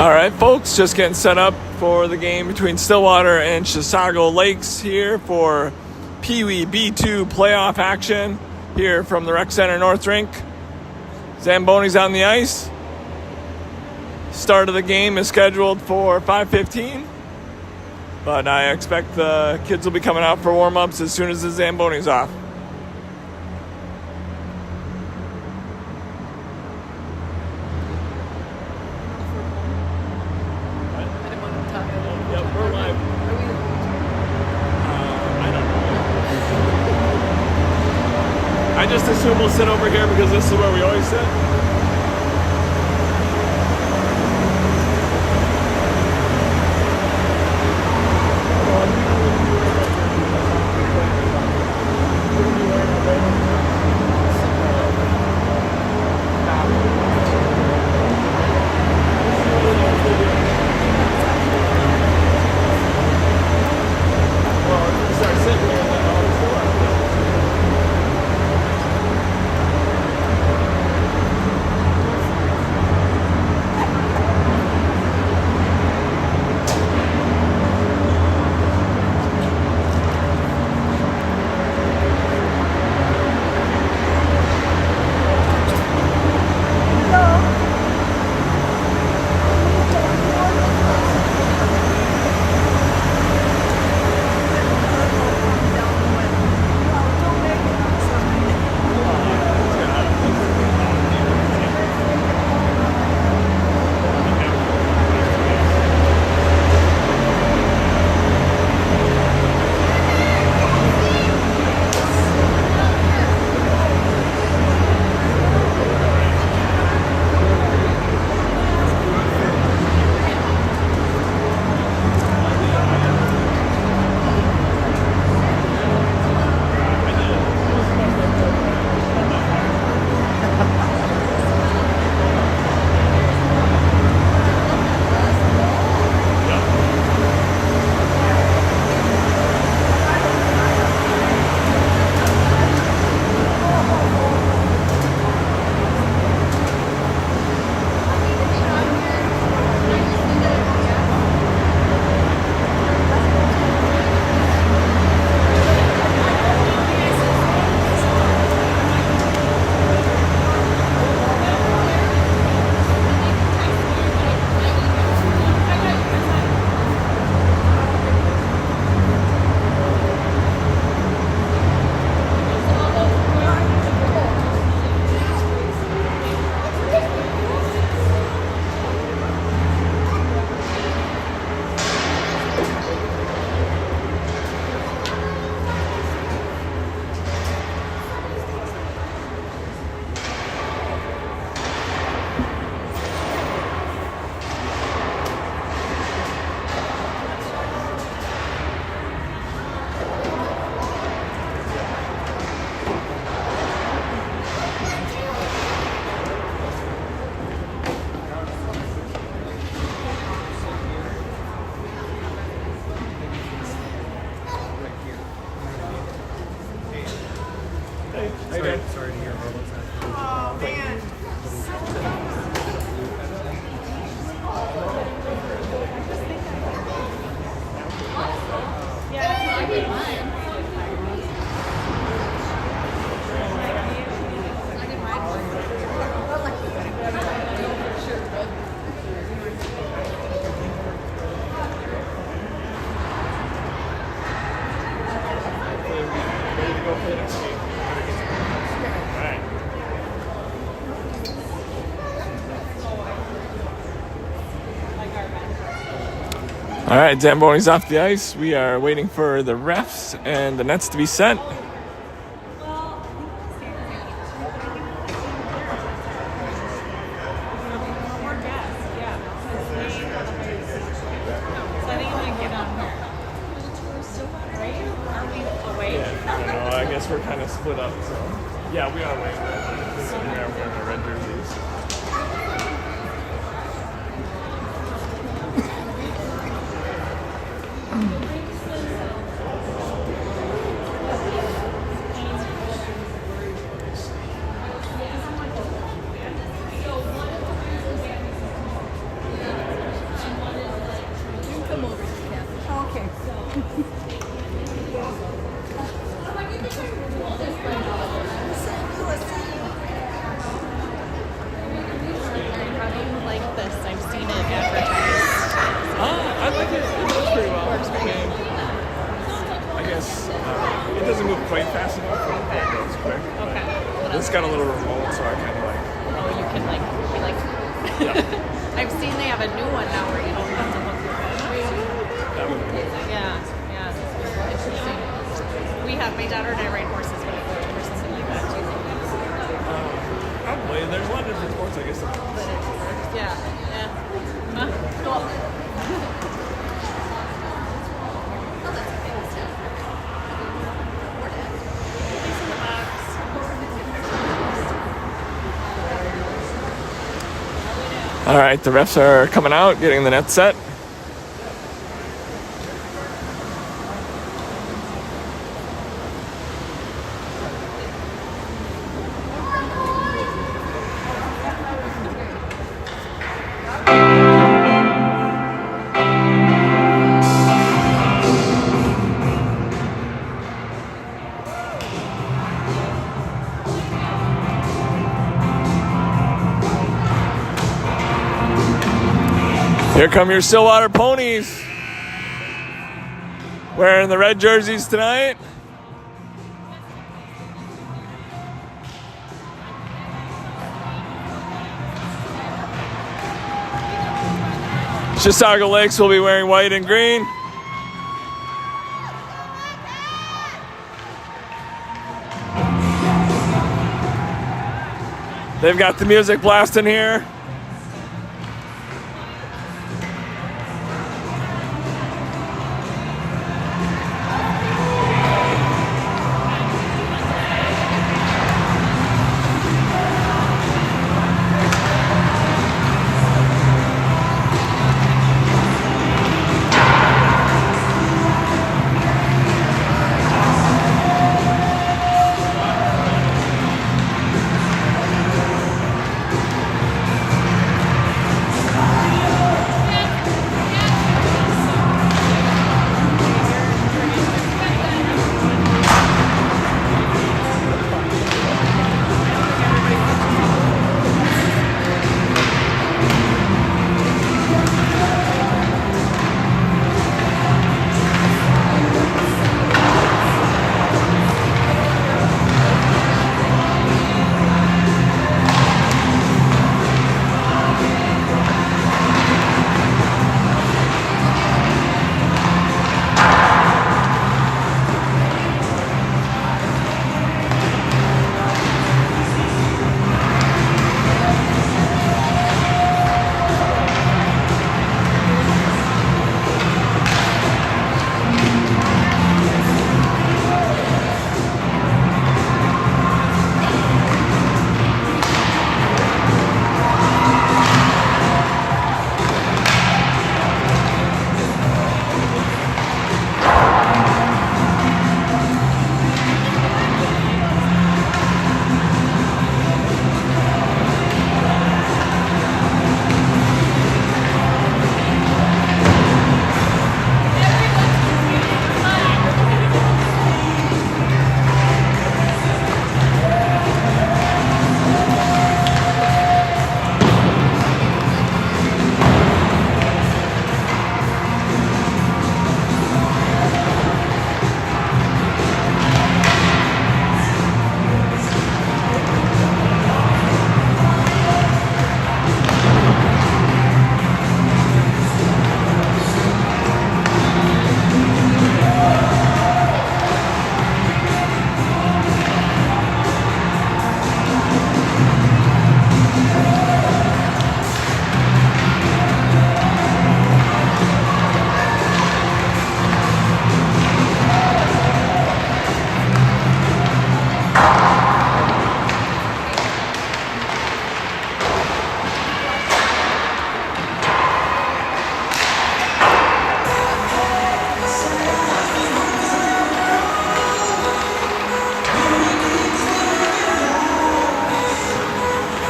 All right, folks, just getting set up for the game between Stillwater and Chisago Lakes here for Pee Wee B2 playoff action here from the Rec Center North Rink. Zamboni's on the ice. Start of the game is scheduled for 5:15, but I expect the kids will be coming out for warm-ups as soon as the Zamboni's off. I just assume we'll sit over here because this is where we always sit. Sorry to hear about what's happening. Oh, man. All right, Zamboni's off the ice. We are waiting for the refs and the nets to be set. I guess we're kind of split up. So yeah, we are waiting. We are wearing the red jerseys. this got a little remote, so I kind of like. Oh, you can like be like. Yeah. I've seen they have a new one now where you don't have to look your head. That would be cool. Yeah, it's interesting. My daughter and I ride horses when we go or something like that too. Probably. There's a lot of different sports, I guess. But yeah. Cool. All right, the refs are coming out, getting the net set. Here come your Stillwater ponies. Wearing the red jerseys tonight. Chisago Lakes will be wearing white and green. They've got the music blasting here.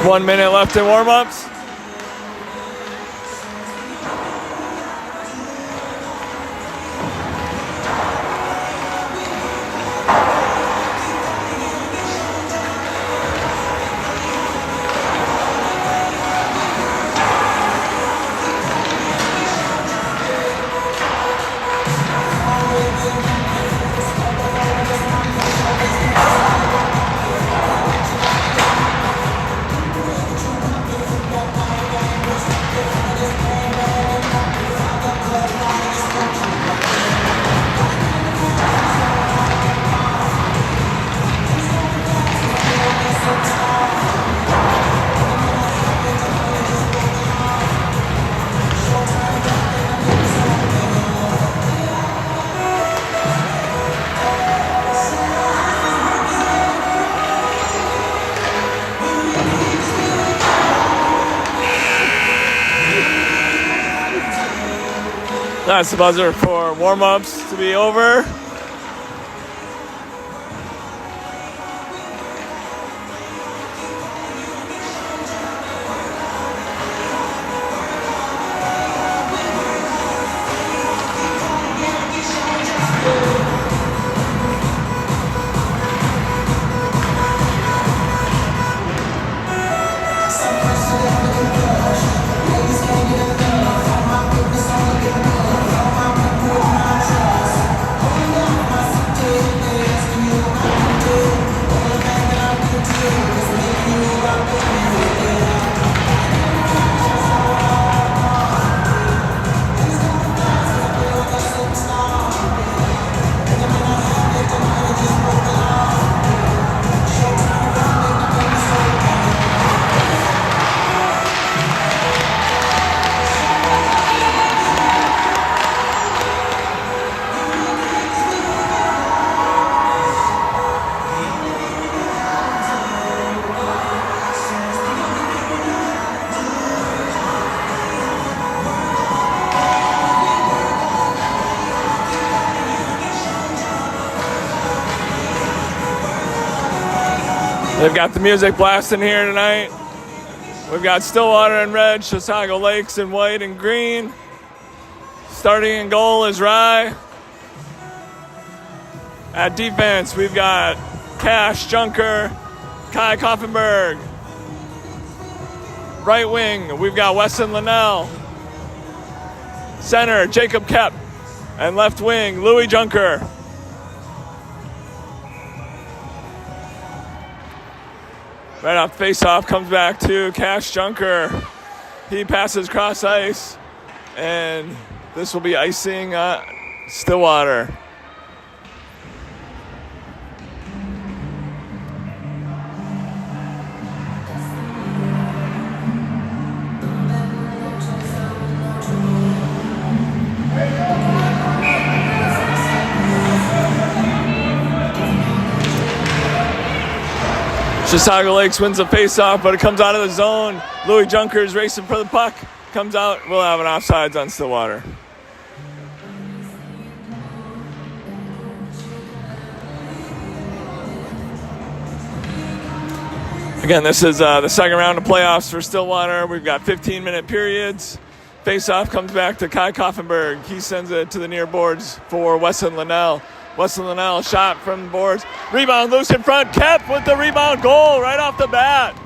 .1 minute left in warm-ups. That's the buzzer for warm-ups to be over. They've got the music blasting here tonight. We've got Stillwater in red, Chisago Lakes in white and green. Starting in goal is Rye. At defense, we've got Cash Junker, Kai Koffenberg. Right wing, we've got Weston Linnell. Center, Jacob Kep. And left wing, Louis Junker. Right off face-off, comes back to Cash Junker. He passes cross ice, and this will be icing Stillwater. Chisago Lakes wins the face-off, but it comes out of the zone. Louis Junker is racing for the puck. Comes out. We'll have an offsides on Stillwater. Again, this is the second round of playoffs for Stillwater. We've got 15-minute periods. Face-off comes back to Kai Koffenberg. He sends it to the near boards for Weston Linnell. Weston Linnell, shot from the boards. Rebound loose in front. Kep with the rebound goal right off the bat.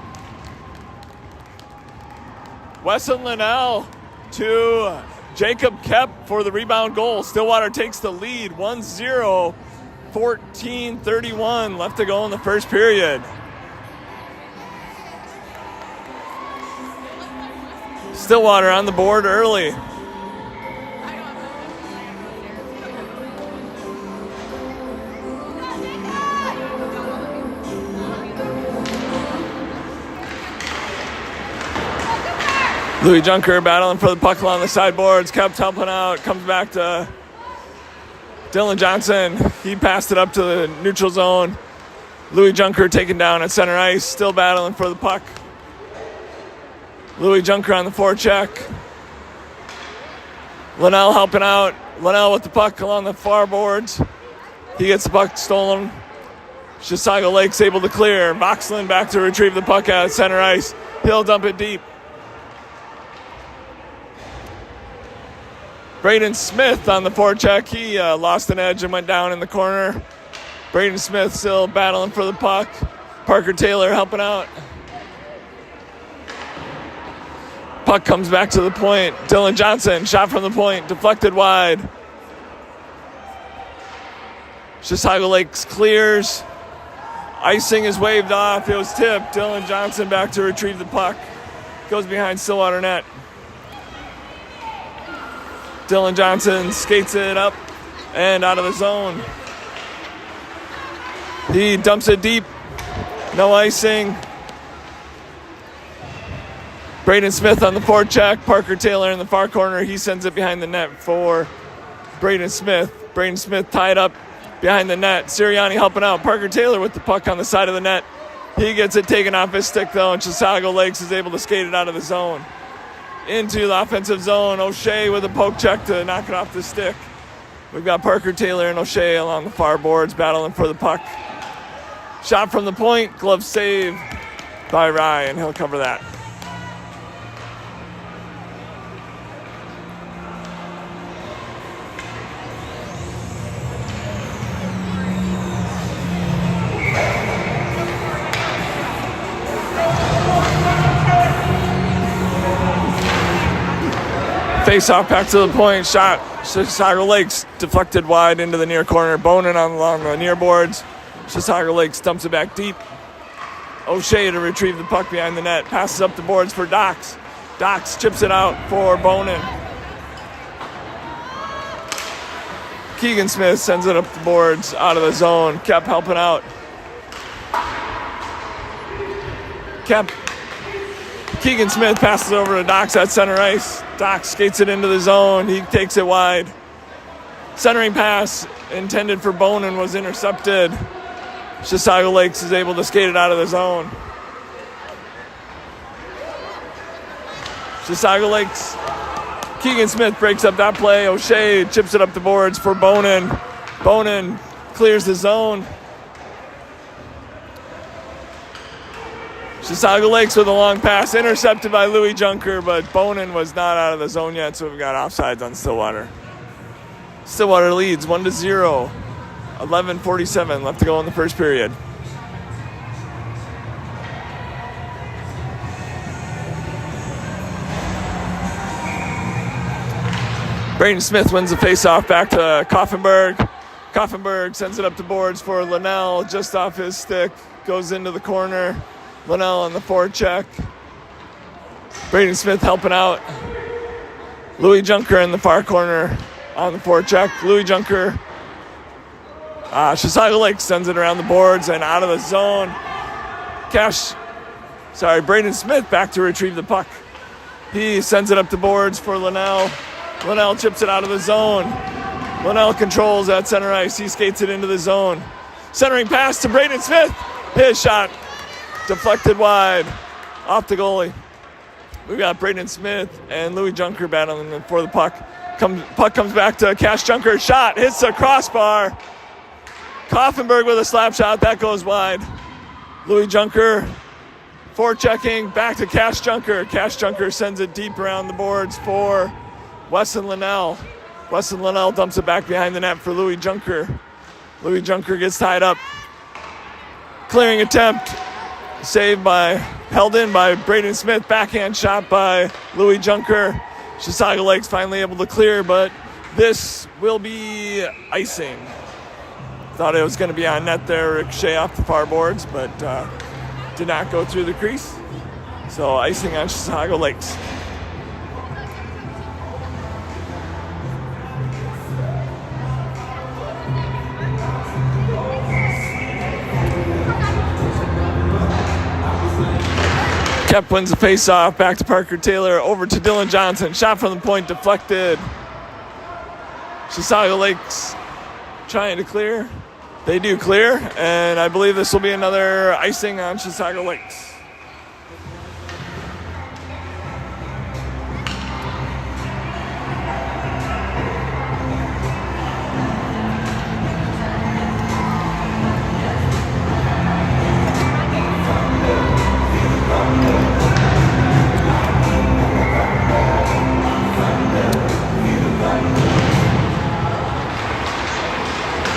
Weston Linnell to Jacob Kep for the rebound goal. Stillwater takes the lead 1-0, 14:31 left to go in the first period. Stillwater on the board early. Louis Junker battling for the puck along the sideboards. Kept helping out. Comes back to Dylan Johnson. He passed it up to the neutral zone. Louis Junker taken down at center ice. Still battling for the puck. Louis Junker on the forecheck. Linnell helping out. Linnell with the puck along the far boards. He gets the puck stolen. Chisago Lakes able to clear. Voxlin back to retrieve the puck at center ice. He'll dump it deep. Braden Smith on the forecheck. He lost an edge and went down in the corner. Braden Smith still battling for the puck. Parker Taylor helping out. Puck comes back to the point. Dylan Johnson, shot from the point, deflected wide. Chisago Lakes clears. Icing is waved off. It was tipped. Dylan Johnson back to retrieve the puck. Goes behind Stillwater net. Dylan Johnson skates it up and out of the zone. He dumps it deep. No icing. Braden Smith on the forecheck. Parker Taylor in the far corner. He sends it behind the net for Braden Smith. Braden Smith tied up behind the net. Sirianni helping out. Parker Taylor with the puck on the side of the net. He gets it taken off his stick, though, and Chisago Lakes is able to skate it out of the zone. into the offensive zone. O'Shea with a poke check to knock it off the stick. We've got Parker Taylor and O'Shea along the far boards battling for the puck. Shot from the point, glove save by Rye, and he'll cover that. Face off back to the point, shot. Chisago Lakes deflected wide into the near corner. Bonin along the near boards. Chisago Lakes dumps it back deep. O'Shea to retrieve the puck behind the net. Passes up the boards for Dox. Dox chips it out for Bonin. Keegan Smith sends it up the boards out of the zone. Kept helping out. Keegan Smith passes over to Dox at center ice. Dox skates it into the zone. He takes it wide. Centering pass intended for Bonin was intercepted. Chisago Lakes is able to skate it out of the zone. Chisago Lakes. Keegan Smith breaks up that play. O'Shea chips it up the boards for Bonin. Bonin clears the zone. Chisago Lakes with a long pass, intercepted by Louis Junker, but Bonin was not out of the zone yet, so we've got offsides on Stillwater. Stillwater leads 1-0. 11:47 left to go in the first period. Braden Smith wins the faceoff back to Koffenberg. Koffenberg sends it up the boards for Linnell, just off his stick, goes into the corner. Linnell on the forecheck. Braden Smith helping out. Louis Junker in the far corner on the forecheck. Louis Junker. Chisago Lake sends it around the boards and out of the zone. Braden Smith back to retrieve the puck. He sends it up the boards for Linnell. Linnell chips it out of the zone. Linnell controls at center ice. He skates it into the zone. Centering pass to Braden Smith. His shot deflected wide off the goalie. We've got Braden Smith and Louis Junker battling for the puck. Puck comes back to Cash Junker. Shot hits the crossbar. Koffenberg with a slap shot. That goes wide. Louis Junker forechecking back to Cash Junker. Cash Junker sends it deep around the boards for Wesson Linnell. Wesson Linnell dumps it back behind the net for Louis Junker. Louis Junker gets tied up. Clearing attempt. Held in by Braden Smith. Backhand shot by Louis Junker. Chisago Lakes finally able to clear, but this will be icing. Thought it was going to be on net there, ricochet off the far boards, but did not go through the crease. So icing on Chisago Lakes. Kep wins the face-off, back to Parker Taylor, over to Dylan Johnson. Shot from the point, deflected. Chisago Lakes trying to clear. They do clear, and I believe this will be another icing on Chisago Lakes.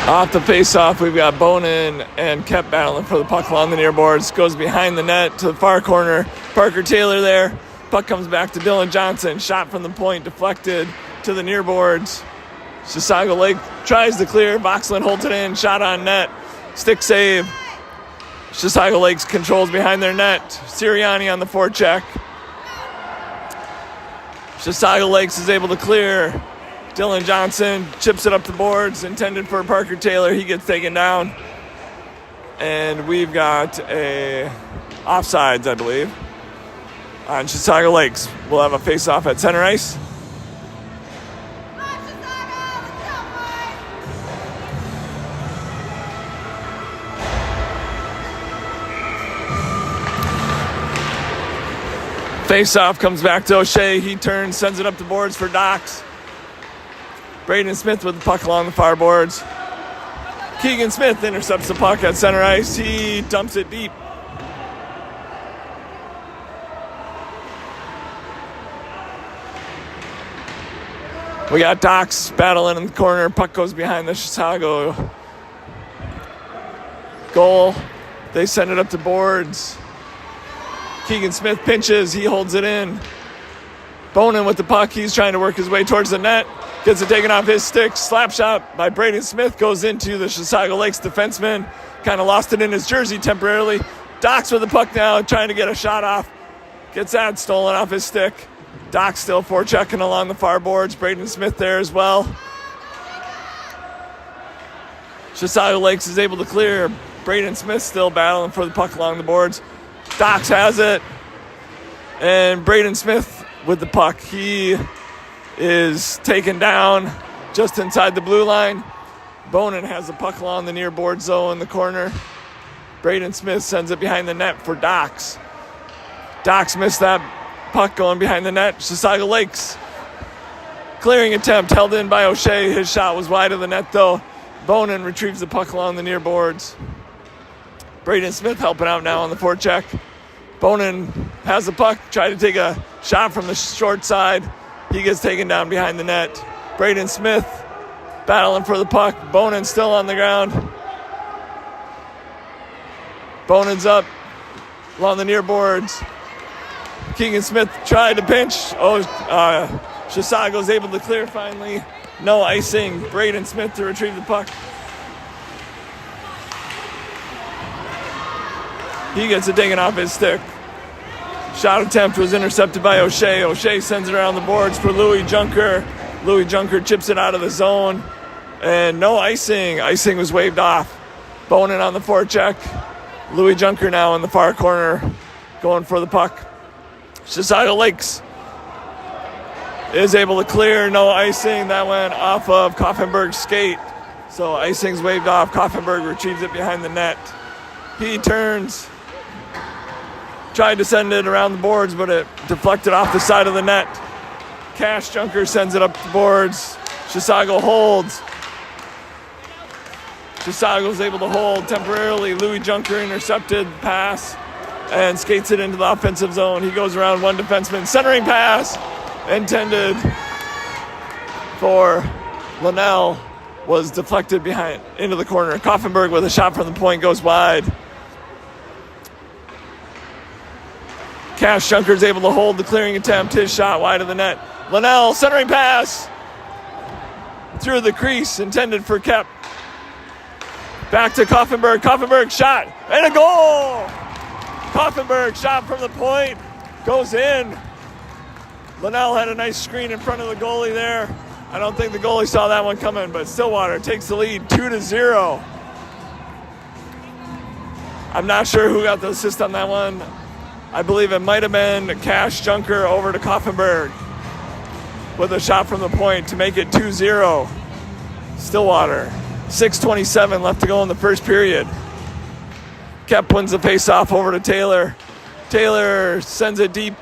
Off the face-off, we've got Bonin and Kep battling for the puck along the near boards. Goes behind the net to the far corner. Parker Taylor there. Puck comes back to Dylan Johnson. Shot from the point, deflected to the near boards. Chisago Lake tries to clear. Voxland holds it in. Shot on net. Stick save. Chisago Lakes controls behind their net. Sirianni on the forecheck. Chisago Lakes is able to clear. Dylan Johnson chips it up the boards, intended for Parker Taylor. He gets taken down. And we've got a offsides, I believe, on Chisago Lakes. We'll have a face-off at center ice. Face-off comes back to O'Shea. He turns, sends it up the boards for Dox. Braden Smith with the puck along the far boards. Keegan Smith intercepts the puck at center ice. He dumps it deep. We got Dox battling in the corner. Puck goes behind the Chisago goal. They send it up the boards. Keegan Smith pinches. He holds it in. Bonin with the puck. He's trying to work his way towards the net. Gets it taken off his stick. Slap shot by Braden Smith goes into the Chisago Lakes defenseman. Kind of lost it in his jersey temporarily. Dox with the puck now, trying to get a shot off. Gets that stolen off his stick. Dox still forechecking along the far boards. Braden Smith there as well. Chisago Lakes is able to clear. Braden Smith still battling for the puck along the boards. Dox has it. And Braden Smith with the puck. He is taken down just inside the blue line. Bonin has the puck along the near board zone in the corner. Braden Smith sends it behind the net for Dox. Dox missed that puck going behind the net. Chisago Lakes. Clearing attempt held in by O'Shea. His shot was wide of the net though. Bonin retrieves the puck along the near boards. Braden Smith helping out now on the forecheck. Bonin has the puck, tried to take a shot from the short side. He gets taken down behind the net. Braden Smith battling for the puck. Bonin still on the ground. Bonin's up along the near boards. Keegan Smith tried to pinch. Chisago's able to clear finally. No icing. Braden Smith to retrieve the puck. He gets it taken off his stick. Shot attempt was intercepted by O'Shea. O'Shea sends it around the boards for Louis Junker. Louis Junker chips it out of the zone. And no icing. Icing was waved off. Bonin on the forecheck. Louis Junker now in the far corner going for the puck. Chisago Lakes is able to clear. No icing. That went off of Koffenberg's skate. So icing's waved off. Koffenberg retrieves it behind the net. He turns. Tried to send it around the boards, but it deflected off the side of the net. Cash Junker sends it up the boards. Chisago holds. Chisago's able to hold temporarily. Louis Junker intercepted the pass and skates it into the offensive zone. He goes around one defenseman. Centering pass intended for Linnell was deflected behind into the corner. Koffenberg with a shot from the point goes wide. Cash Junker's able to hold the clearing attempt. His shot wide of the net. Linnell centering pass through the crease intended for Kep. Back to Koffenberg. Koffenberg shot and a goal. Koffenberg shot from the point goes in. Linnell had a nice screen in front of the goalie there. I don't think the goalie saw that one coming, but Stillwater takes the lead 2-0. I'm not sure who got the assist on that one. I believe it might have been Cash Junker over to Koffenberg with a shot from the point to make it 2-0. Stillwater. 6:27 left to go in the first period. Kep wins the faceoff over to Taylor. Taylor sends it deep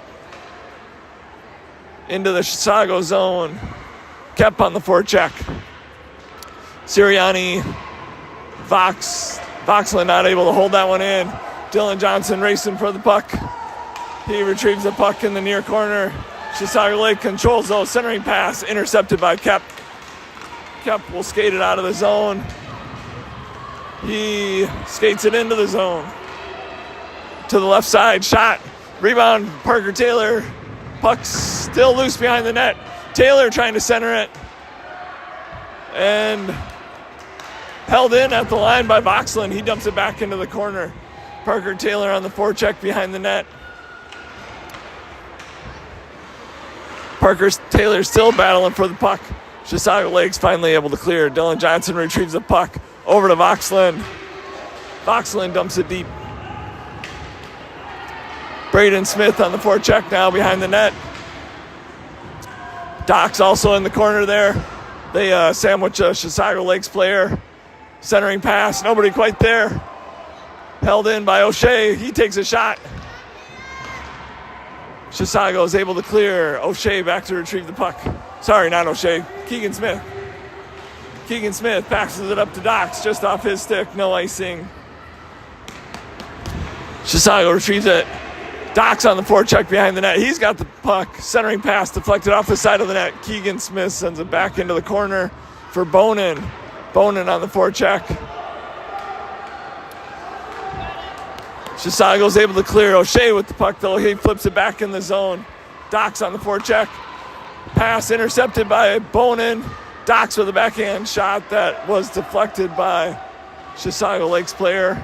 into the Chisago zone. Kep on the forecheck. Sirianni, Voxland not able to hold that one in. Dylan Johnson racing for the puck. He retrieves the puck in the near corner. Chisago Lake controls though. Centering pass intercepted by Kep. Kep will skate it out of the zone. He skates it into the zone. To the left side, shot. Rebound, Parker Taylor. Puck's still loose behind the net. Taylor trying to center it. And held in at the line by Voxland. He dumps it back into the corner. Parker Taylor on the forecheck behind the net. Parker Taylor still battling for the puck. Chisago Lakes finally able to clear. Dylan Johnson retrieves the puck over to Voxland. Voxland dumps it deep. Braden Smith on the forecheck now behind the net. Dox also in the corner there. They sandwich a Chisago Lakes player. Centering pass, nobody quite there. Held in by O'Shea. He takes a shot. Chisago is able to clear. O'Shea back to retrieve the puck. Sorry, not O'Shea. Keegan Smith. Keegan Smith passes it up to Dox, just off his stick. No icing. Chisago retrieves it. Dox on the forecheck behind the net. He's got the puck. Centering pass deflected off the side of the net. Keegan Smith sends it back into the corner for Bonin. Bonin on the forecheck. Chisago's able to clear. O'Shea with the puck, though. He flips it back in the zone. Dox on the forecheck. Pass intercepted by Bonin. Dox with a backhand shot that was deflected by Chisago Lakes player.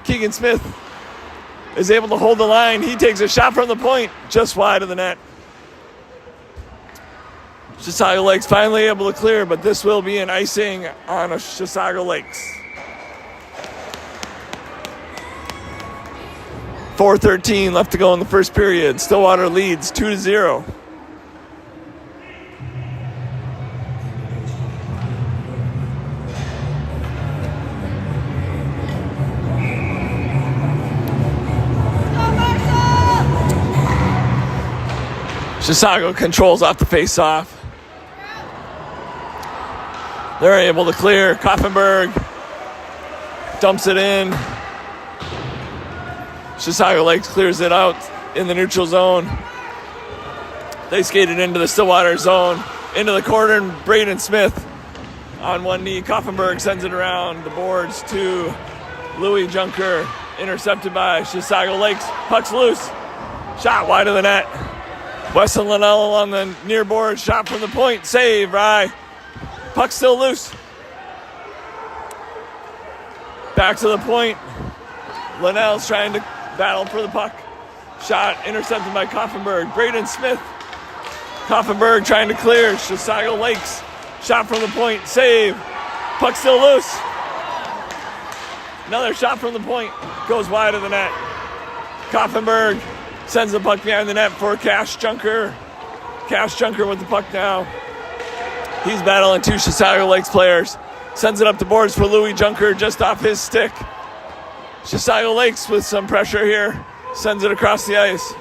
Keegan Smith is able to hold the line. He takes a shot from the point, just wide of the net. Chisago Lakes finally able to clear, but this will be an icing on a Chisago Lakes. 4:13 left to go in the first period. Stillwater leads 2-0. Chisago controls off the face-off. They're able to clear. Koffenberg dumps it in. Chisago Lakes clears it out in the neutral zone. They skated into the Stillwater zone, into the corner, and Braden Smith on one knee. Koffenberg sends it around the boards to Louis Junker, intercepted by Chisago Lakes. Puck's loose. Shot wide of the net. Weston Linnell on the near board. Shot from the point. Save, Rye. Puck's still loose. Back to the point. Linnell's trying to battle for the puck. Shot intercepted by Koffenberg. Braden Smith. Koffenberg trying to clear. Chisago Lakes. Shot from the point. Save. Puck still loose. Another shot from the point. Goes wide of the net. Koffenberg sends the puck behind the net for Cash Junker. Cash Junker with the puck now. He's battling two Chisago Lakes players. Sends it up the boards for Louis Junker just off his stick. Chisago Lakes with some pressure here. Sends it across the ice.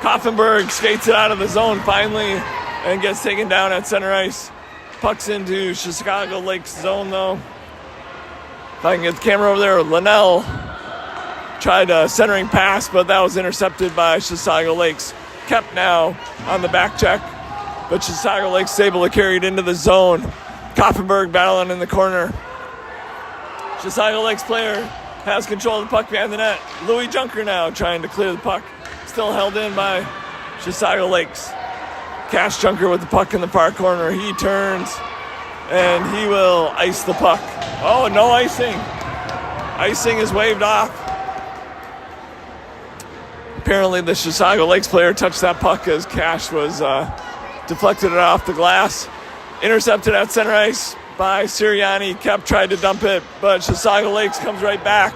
Koffenberg skates it out of the zone finally and gets taken down at center ice. Puck's into Chisago Lakes zone though. If I can get the camera over there, Linnell tried a centering pass, but that was intercepted by Chisago Lakes. Kept now on the back check, but Chisago Lakes is able to carry it into the zone. Koffenberg battling in the corner. Chisago Lakes player has control of the puck behind the net. Louis Junker now trying to clear the puck. Still held in by Chisago Lakes. Cash Junker with the puck in the far corner. He turns and he will ice the puck. Oh, no icing. Icing is waved off. Apparently the Chisago Lakes player touched that puck as Cash was deflected it off the glass. Intercepted at center ice by Sirianni. Kep tried to dump it, but Chisago Lakes comes right back.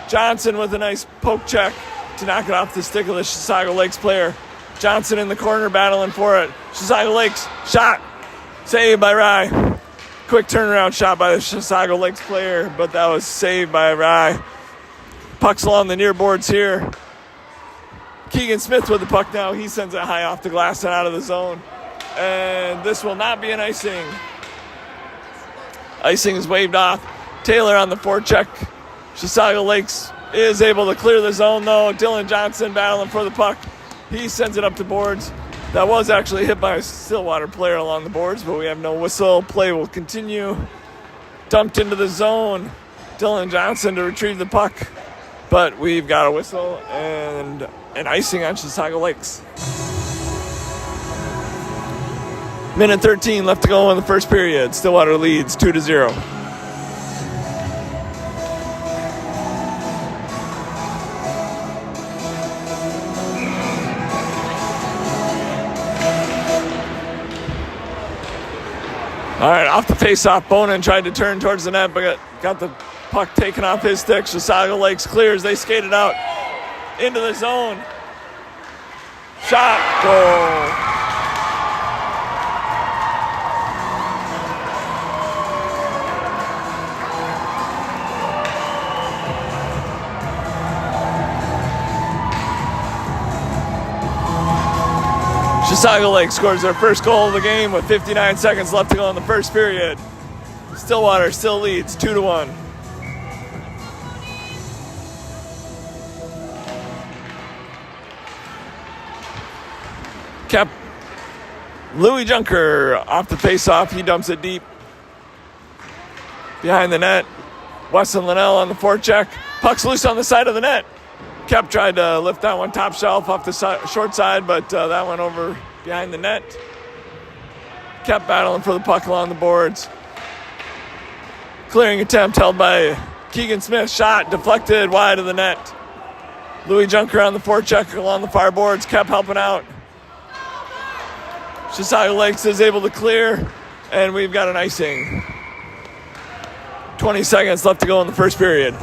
Johnson with a nice poke check to knock it off the stick of the Chisago Lakes player. Johnson in the corner battling for it. Chisago Lakes shot. Saved by Rye. Quick turnaround shot by the Chisago Lakes player, but that was saved by Rye. Puck's along the near boards here. Keegan Smith with the puck now. He sends it high off the glass and out of the zone. And this will not be an icing. Icing is waved off. Taylor on the forecheck. Chisago Lakes is able to clear the zone though. Dylan Johnson battling for the puck. He sends it up the boards. That was actually hit by a Stillwater player along the boards, but we have no whistle. Play will continue. Dumped into the zone. Dylan Johnson to retrieve the puck. But we've got a whistle and an icing on Chisago Lakes. Minute 13 left to go in the first period. Stillwater leads 2-0. All right, off the face-off, Bonin tried to turn towards the net, but got the puck taken off his stick. Chisago Lakes clears. They skated out into the zone. Shot, goal. Chisago Lake scores their first goal of the game with 59 seconds left to go in the first period. Stillwater still leads 2-1. Kept Louis Junker off the face-off. He dumps it deep behind the net. Weston Linnell on the forecheck. Puck's loose on the side of the net. Kep tried to lift that one top shelf off the short side, but that went over behind the net. Kep battling for the puck along the boards. Clearing attempt held by Keegan Smith. Shot deflected wide of the net. Louis Junker on the forecheck along the far boards. Kep helping out. Chisago Lakes is able to clear, and we've got an icing. 20 seconds left to go in the first period.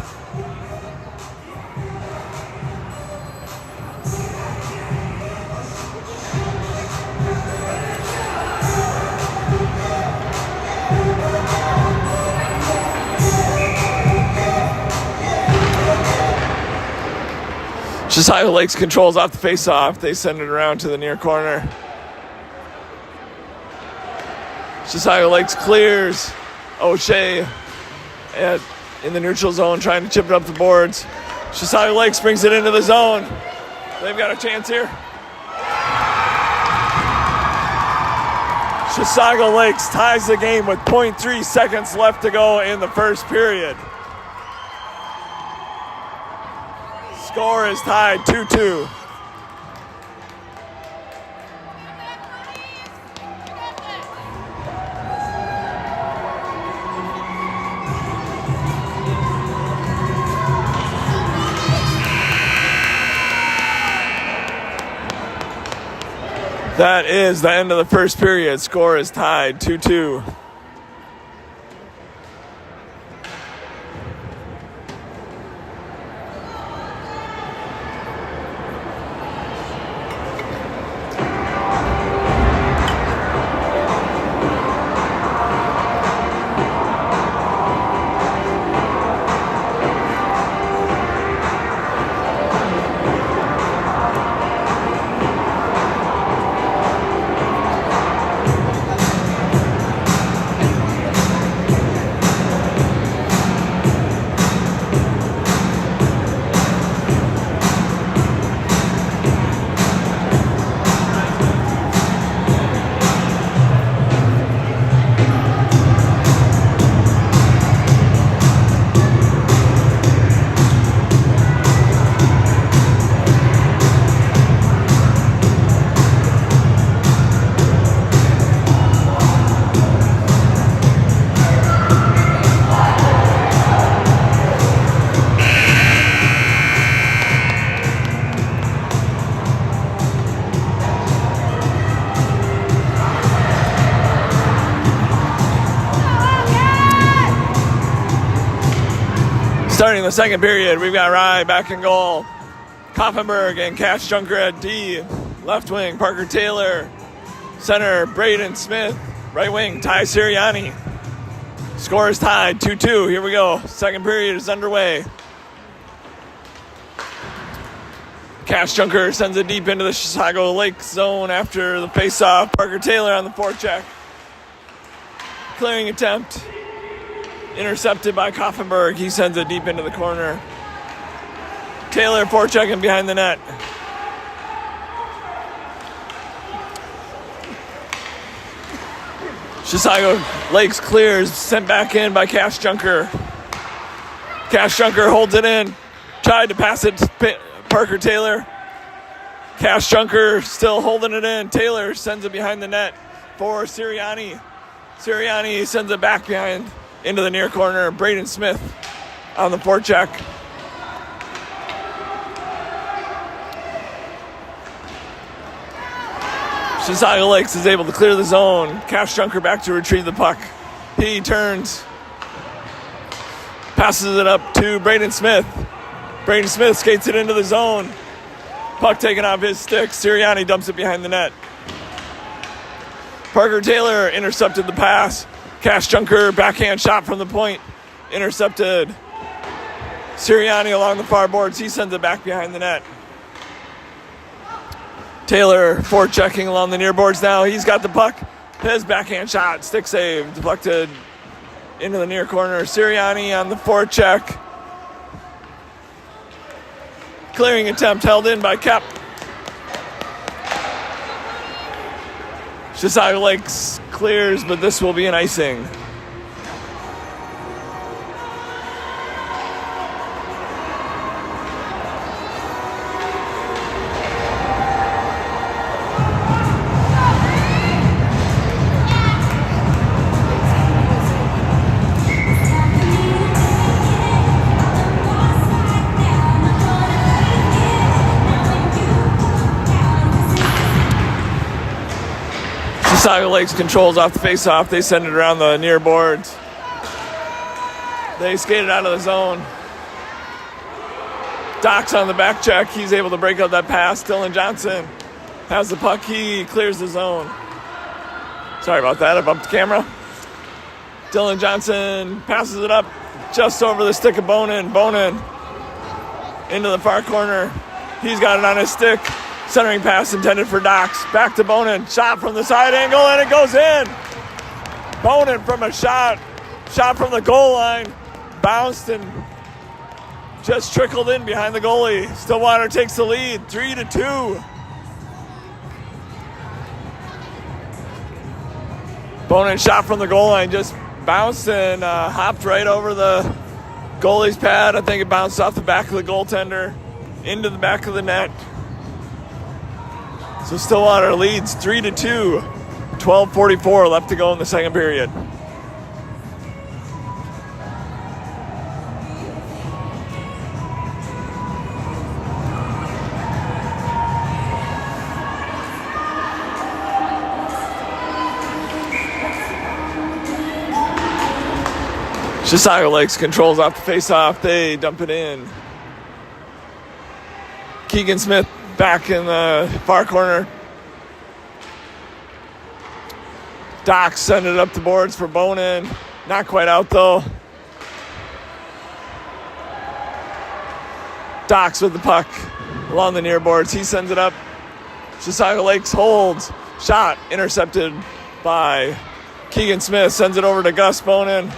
Chisago Lakes controls off the face-off. They send it around to the near corner. Chisago Lakes clears. O'Shea in the neutral zone trying to chip it up the boards. Chisago Lakes brings it into the zone. They've got a chance here. Chisago Lakes ties the game with 0.3 seconds left to go in the first period. Score is tied 2-2. That is the end of the first period. Score is tied 2-2. Starting the second period, we've got Rye back in goal. Koffenberg and Cash Junker at D. Left wing, Parker Taylor. Center, Braden Smith. Right wing, Ty Sirianni. Score is tied, 2-2. Here we go. Second period is underway. Cash Junker sends it deep into the Chisago Lake zone after the faceoff. Parker Taylor on the forecheck. Clearing attempt. Intercepted by Koffenberg. He sends it deep into the corner. Taylor forechecking behind the net. Chisago Lakes clears. Sent back in by Cash Junker. Cash Junker holds it in. Tried to pass it to Parker Taylor. Cash Junker still holding it in. Taylor sends it behind the net for Sirianni. Sirianni sends it back behind into the near corner. Braden Smith on the forecheck. Chisago Lakes is able to clear the zone. Cash Junker back to retrieve the puck. He turns. Passes it up to Braden Smith. Braden Smith skates it into the zone. Puck taken off his stick. Sirianni dumps it behind the net. Parker Taylor intercepted the pass. Cash Junker, backhand shot from the point. Intercepted. Sirianni along the far boards. He sends it back behind the net. Taylor forechecking along the near boards now. He's got the puck. His backhand shot, stick save, deflected into the near corner. Sirianni on the forecheck. Clearing attempt held in by Kep. Chisago Lakes clears, but this will be an icing. Chisago Lakes controls off the faceoff. They send it around the near boards. They skate it out of the zone. Doc's on the back check. He's able to break up that pass. Dylan Johnson has the puck. He clears the zone. Sorry about that. I bumped the camera. Dylan Johnson passes it up just over the stick of Bonin. Bonin into the far corner. He's got it on his stick. Centering pass intended for Docs. Back to Bonin. Shot from the side angle, and it goes in. Bonin from a shot. Shot from the goal line. Bounced and just trickled in behind the goalie. Stillwater takes the lead, 3-2. Bonin shot from the goal line. Just bounced and hopped right over the goalie's pad. I think it bounced off the back of the goaltender into the back of the net. So Stillwater leads 3-2. 12:44 left to go in the second period. Chisago Lakes controls off the faceoff. They dump it in. Keegan Smith back in the far corner. Doc send it up the boards for Bonin. Not quite out though. Doc's with the puck along the near boards. He sends it up. Chisago Lakes holds. Shot intercepted by Keegan Smith. Sends it over to Gus Bonin.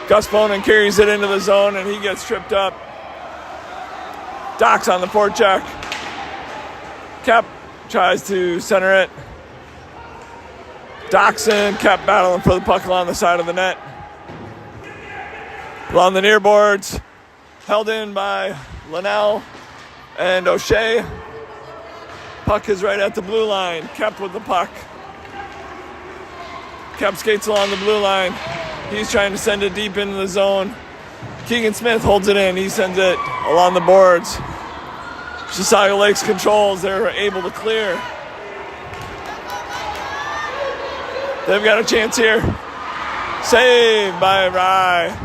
Gus Bonin carries it into the zone and he gets tripped up. Doc's on the forecheck. Kep tries to center it. Doxson, Kep battling for the puck along the side of the net. Along the near boards, held in by Linnell and O'Shea. Puck is right at the blue line. Kep with the puck. Kep skates along the blue line. He's trying to send it deep into the zone. Keegan Smith holds it in. He sends it along the boards. Chisago Lakes controls. They're able to clear. They've got a chance here. Saved by Rye.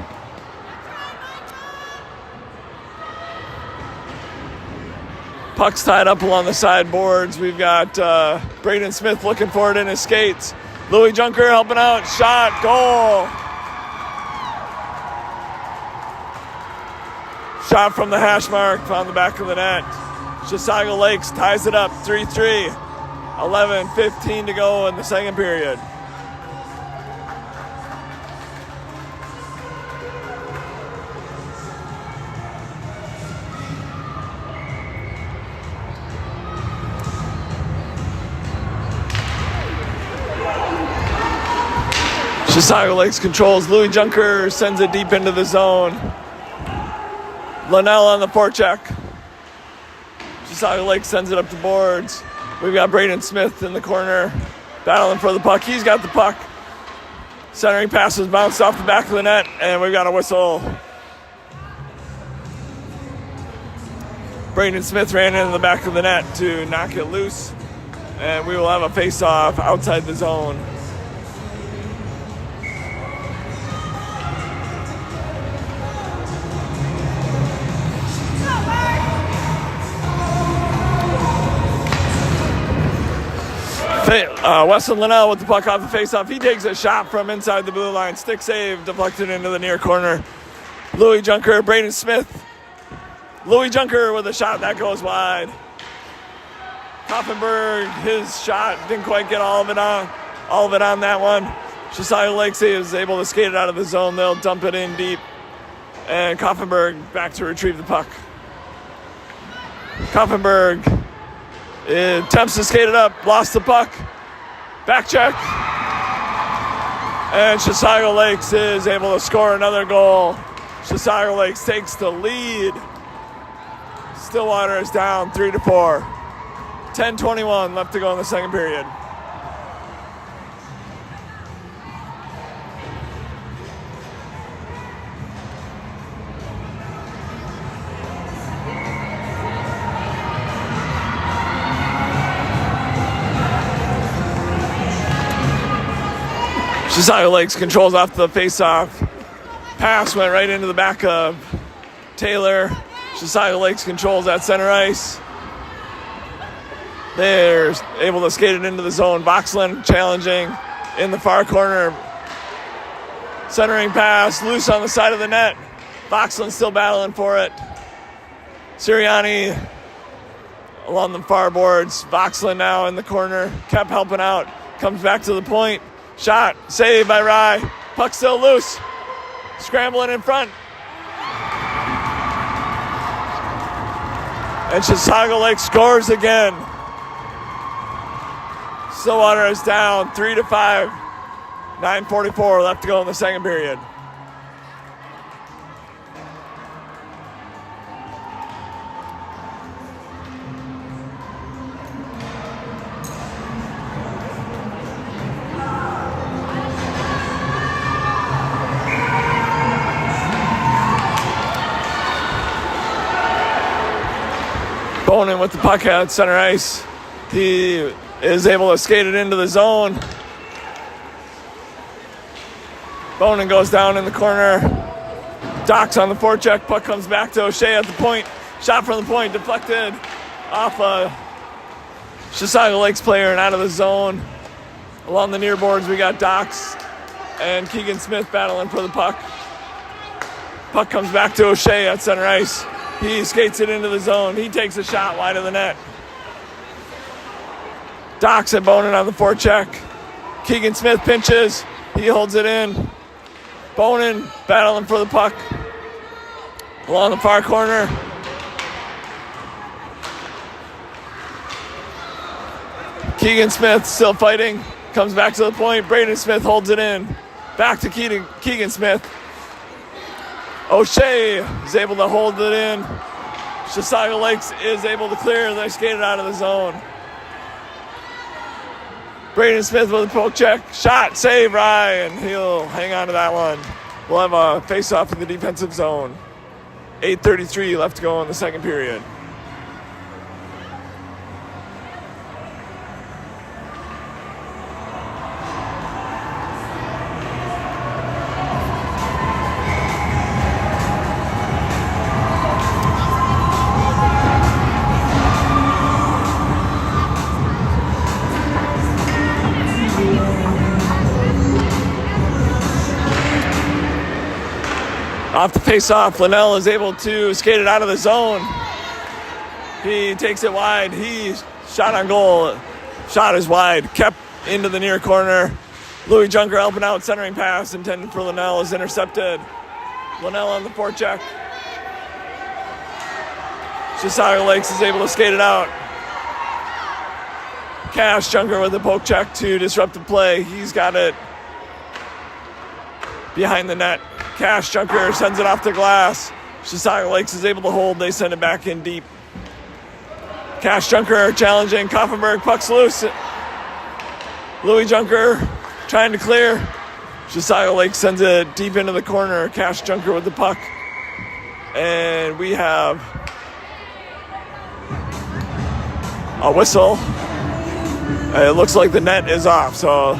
Puck's tied up along the side boards. We've got Braden Smith looking for it in his skates. Louis Junker helping out. Shot. Goal. Shot from the hash mark on the back of the net. Chisago Lakes ties it up 3-3. 11:15 to go in the second period. Chisago Lakes controls. Louis Junker sends it deep into the zone. Linnell on the forecheck. Chisago Lakes sends it up the boards. We've got Braden Smith in the corner battling for the puck. He's got the puck. Centering passes bounced off the back of the net, and we've got a whistle. Braden Smith ran into the back of the net to knock it loose, and we will have a face-off outside the zone. Weston Linnell with the puck off the faceoff. He takes a shot from inside the blue line. Stick save, deflected into the near corner. Louis Junker, Braden Smith. Louis Junker with a shot that goes wide. Koffenberg, his shot didn't quite get all of it on that one. Chisago Lakes is able to skate it out of the zone. They'll dump it in deep. And Koffenberg back to retrieve the puck. Koffenberg attempts to skate it up, lost the puck. Back check. And Chisago Lakes is able to score another goal. Chisago Lakes takes the lead. Stillwater is down 3-4. 10:21 left to go in the second period. Chisago Lakes controls off the face-off. Pass went right into the back of Taylor. Chisago Lakes controls at center ice. They're able to skate it into the zone. Voxland challenging in the far corner. Centering pass, loose on the side of the net. Voxland still battling for it. Sirianni along the far boards. Voxland now in the corner. Kept helping out. Comes back to the point. Shot, saved by Rye. Puck still loose. Scrambling in front. And Chisago Lake scores again. Stillwater is down 3-5. 9:44 left to go in the second period. Bonin with the puck at center ice. He is able to skate it into the zone. Bonin goes down in the corner. Docks on the forecheck. Puck comes back to O'Shea at the point. Shot from the point, deflected off a Chisago Lakes player and out of the zone. Along the near boards, we got Docks and Keegan Smith battling for the puck. Puck comes back to O'Shea at center ice. He skates it into the zone. He takes a shot wide of the net. Docks and Bonin on the forecheck. Keegan Smith pinches. He holds it in. Bonin battling for the puck. Along the far corner. Keegan Smith still fighting. Comes back to the point. Braden Smith holds it in. Back to Keegan Smith. O'Shea is able to hold it in. Chisago Lakes is able to clear. They skate it out of the zone. Braden Smith with a poke check. Shot, save, Ryan. He'll hang on to that one. We'll have a face-off in the defensive zone. 8:33 left to go in the second period. Off the face-off, Linnell is able to skate it out of the zone. He takes it wide. He shot on goal. Shot is wide. Kept into the near corner. Louis Junker helping out. Centering pass intended for Linnell is intercepted. Linnell on the forecheck. Chisago Lakes is able to skate it out. Cash Junker with a poke check to disrupt the play. He's got it behind the net. Cash Junker sends it off the glass. Chisago Lakes is able to hold. They send it back in deep. Cash Junker challenging. Koffenberg, puck's loose. Louis Junker trying to clear. Chisago Lakes sends it deep into the corner. Cash Junker with the puck. And we have a whistle. It looks like the net is off, so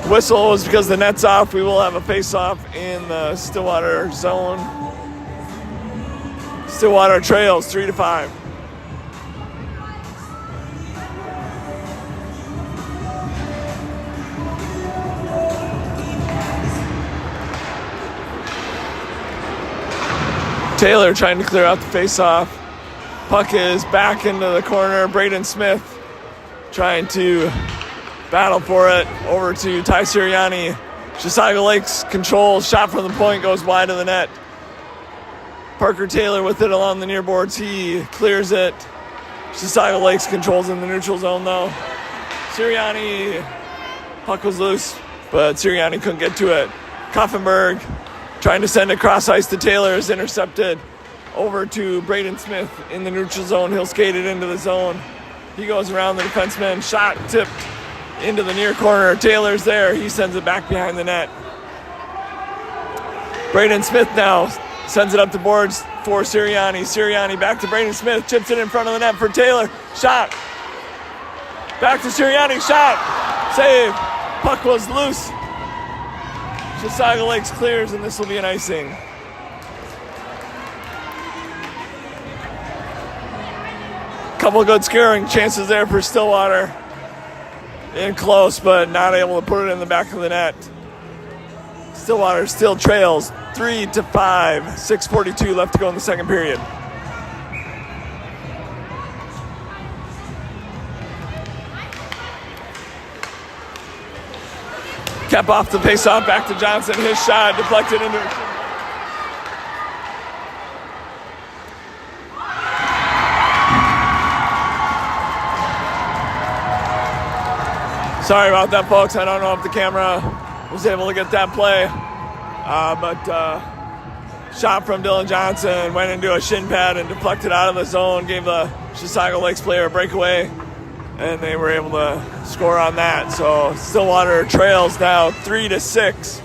whistle is because the net's off. We will have a face-off in the Stillwater zone. Stillwater trails 3-5. Taylor trying to clear out the face-off. Puck is back into the corner. Braden Smith trying to battle for it. Over to Ty Sirianni. Chisago Lakes controls. Shot from the point goes wide of the net. Parker Taylor with it along the near boards. He clears it. Chisago Lakes controls in the neutral zone though. Sirianni, puck was loose, but Sirianni couldn't get to it. Koffenberg trying to send it cross ice to Taylor is intercepted. Over to Braden Smith in the neutral zone. He'll skate it into the zone. He goes around the defenseman. Shot tipped into the near corner. Taylor's there. He sends it back behind the net. Braden Smith now sends it up the boards for Sirianni. Sirianni back to Braden Smith. Chips it in front of the net for Taylor. Shot. Back to Sirianni. Shot. Save. Puck was loose. Chisago Lakes clears, and this will be an icing. Couple good scoring chances there for Stillwater. In close, but not able to put it in the back of the net. Stillwater still trails 3-5. 6:42 left to go in the second period. Kept off the face-off, back to Johnson. His shot deflected into... Sorry about that, folks. I don't know if the camera was able to get that play. But shot from Dylan Johnson went into a shin pad and deflected out of the zone, gave the Chisago Lakes player a breakaway, and they were able to score on that. So Stillwater trails now 3-6.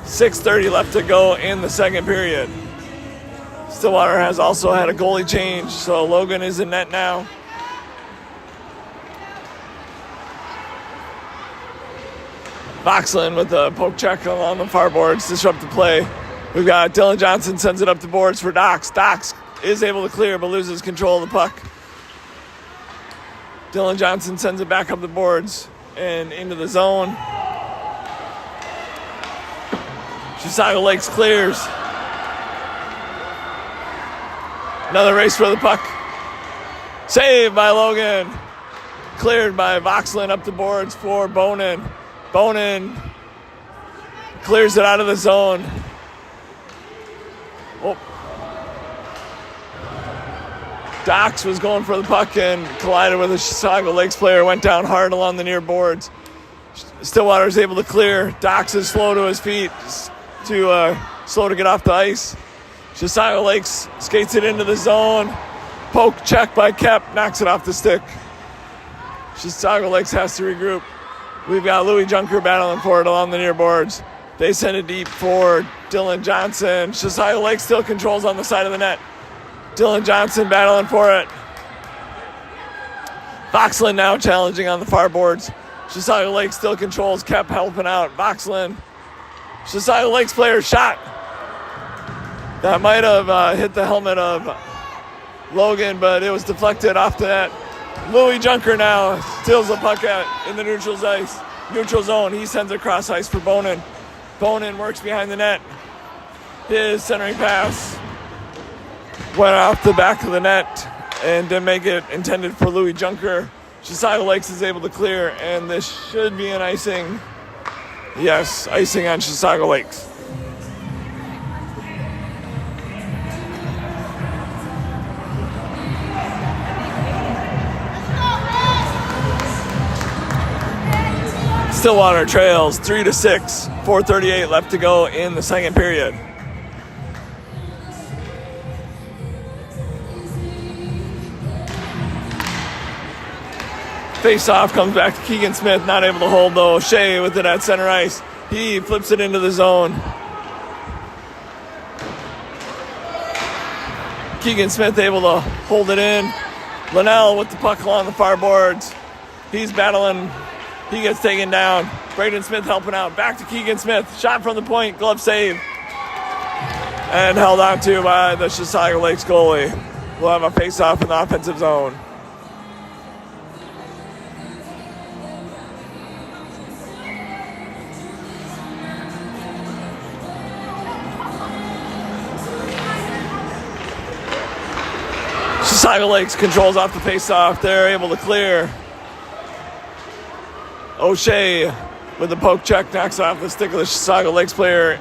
6:30 left to go in the second period. Stillwater has also had a goalie change, so Logan is in net now. Voxlin with a poke check on the far boards, disrupt the play. We've got Dylan Johnson sends it up the boards for Dox. Dox is able to clear but loses control of the puck. Dylan Johnson sends it back up the boards and into the zone. Chisago Lakes clears. Another race for the puck. Saved by Logan. Cleared by Voxlin up the boards for Bonin. Bonin clears it out of the zone. Oh. Dox was going for the puck and collided with a Chisago Lakes player. Went down hard along the near boards. Stillwater is able to clear. Dox is slow to his feet, slow to get off the ice. Chisago Lakes skates it into the zone. Poke check by Kep, knocks it off the stick. Chisago Lakes has to regroup. We've got Louis Junker battling for it along the near boards. They send it deep for Dylan Johnson. Chisago Lakes still controls on the side of the net. Dylan Johnson battling for it. Voxlin now challenging on the far boards. Chisago Lakes still controls. Kep helping out. Voxlin. Chisago Lakes player shot. That might have hit the helmet of Logan, but it was deflected off the net. Louis Junker now steals the puck in the neutral zone. He sends it cross ice for Bonin. Bonin works behind the net. His centering pass went off the back of the net and didn't make it intended for Louis Junker. Chisago Lakes is able to clear, and this should be an icing. Yes, icing on Chisago Lakes. Stillwater trails 3-6, 4:38 left to go in the second period. Face-off comes back to Keegan Smith, not able to hold though. Shea with it at center ice. He flips it into the zone. Keegan Smith able to hold it in. Linnell with the puck along the far boards. He's battling. He gets taken down. Braden Smith helping out. Back to Keegan Smith. Shot from the point. Glove save. And held on to by the Chisago Lakes goalie. We'll have a face-off in the offensive zone. Chisago Lakes controls off the face-off. They're able to clear. O'Shea with the poke check knocks off the stick of the Chisago Lakes player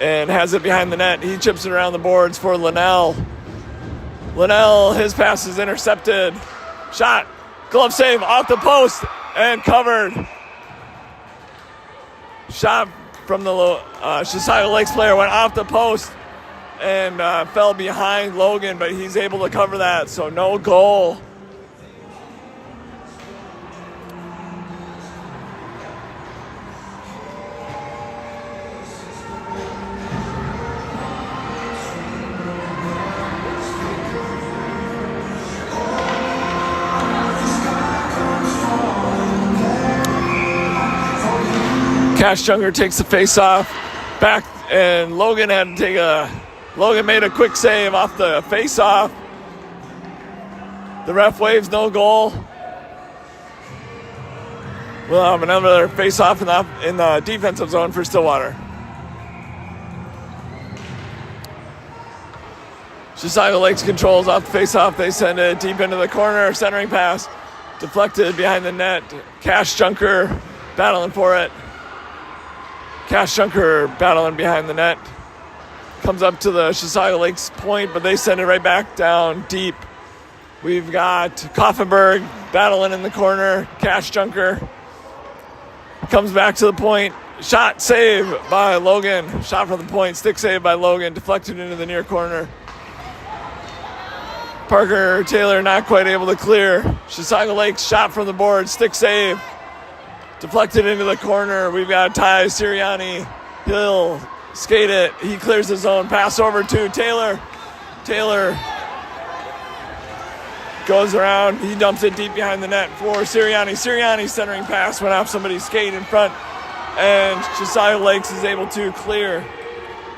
and has it behind the net. He chips it around the boards for Linnell. Linnell, his pass is intercepted. Shot, glove save off the post and covered. Shot from the Chisago Lakes player went off the post and fell behind Logan, but he's able to cover that, so no goal. Cash Junger takes the face off back, and Logan made a quick save off the face off. The ref waves no goal. We'll have another face off in the defensive zone for Stillwater. Chisago Lakes controls off the face off. They send it deep into the corner. Centering pass deflected behind the net. Cash Junker battling for it. Cash Junker battling behind the net. Comes up to the Chisago Lakes point, but they send it right back down deep. We've got Koffenberg battling in the corner. Cash Junker comes back to the point. Shot save by Logan. Shot from the point. Stick save by Logan. Deflected into the near corner. Parker Taylor not quite able to clear. Chisago Lakes shot from the board. Stick save. Deflected into the corner. We've got Ty Sirianni. He'll skate it. He clears the zone. Pass over to Taylor. Taylor goes around. He dumps it deep behind the net for Sirianni. Sirianni's centering pass went off somebody's skate in front, and Chisago Lakes is able to clear.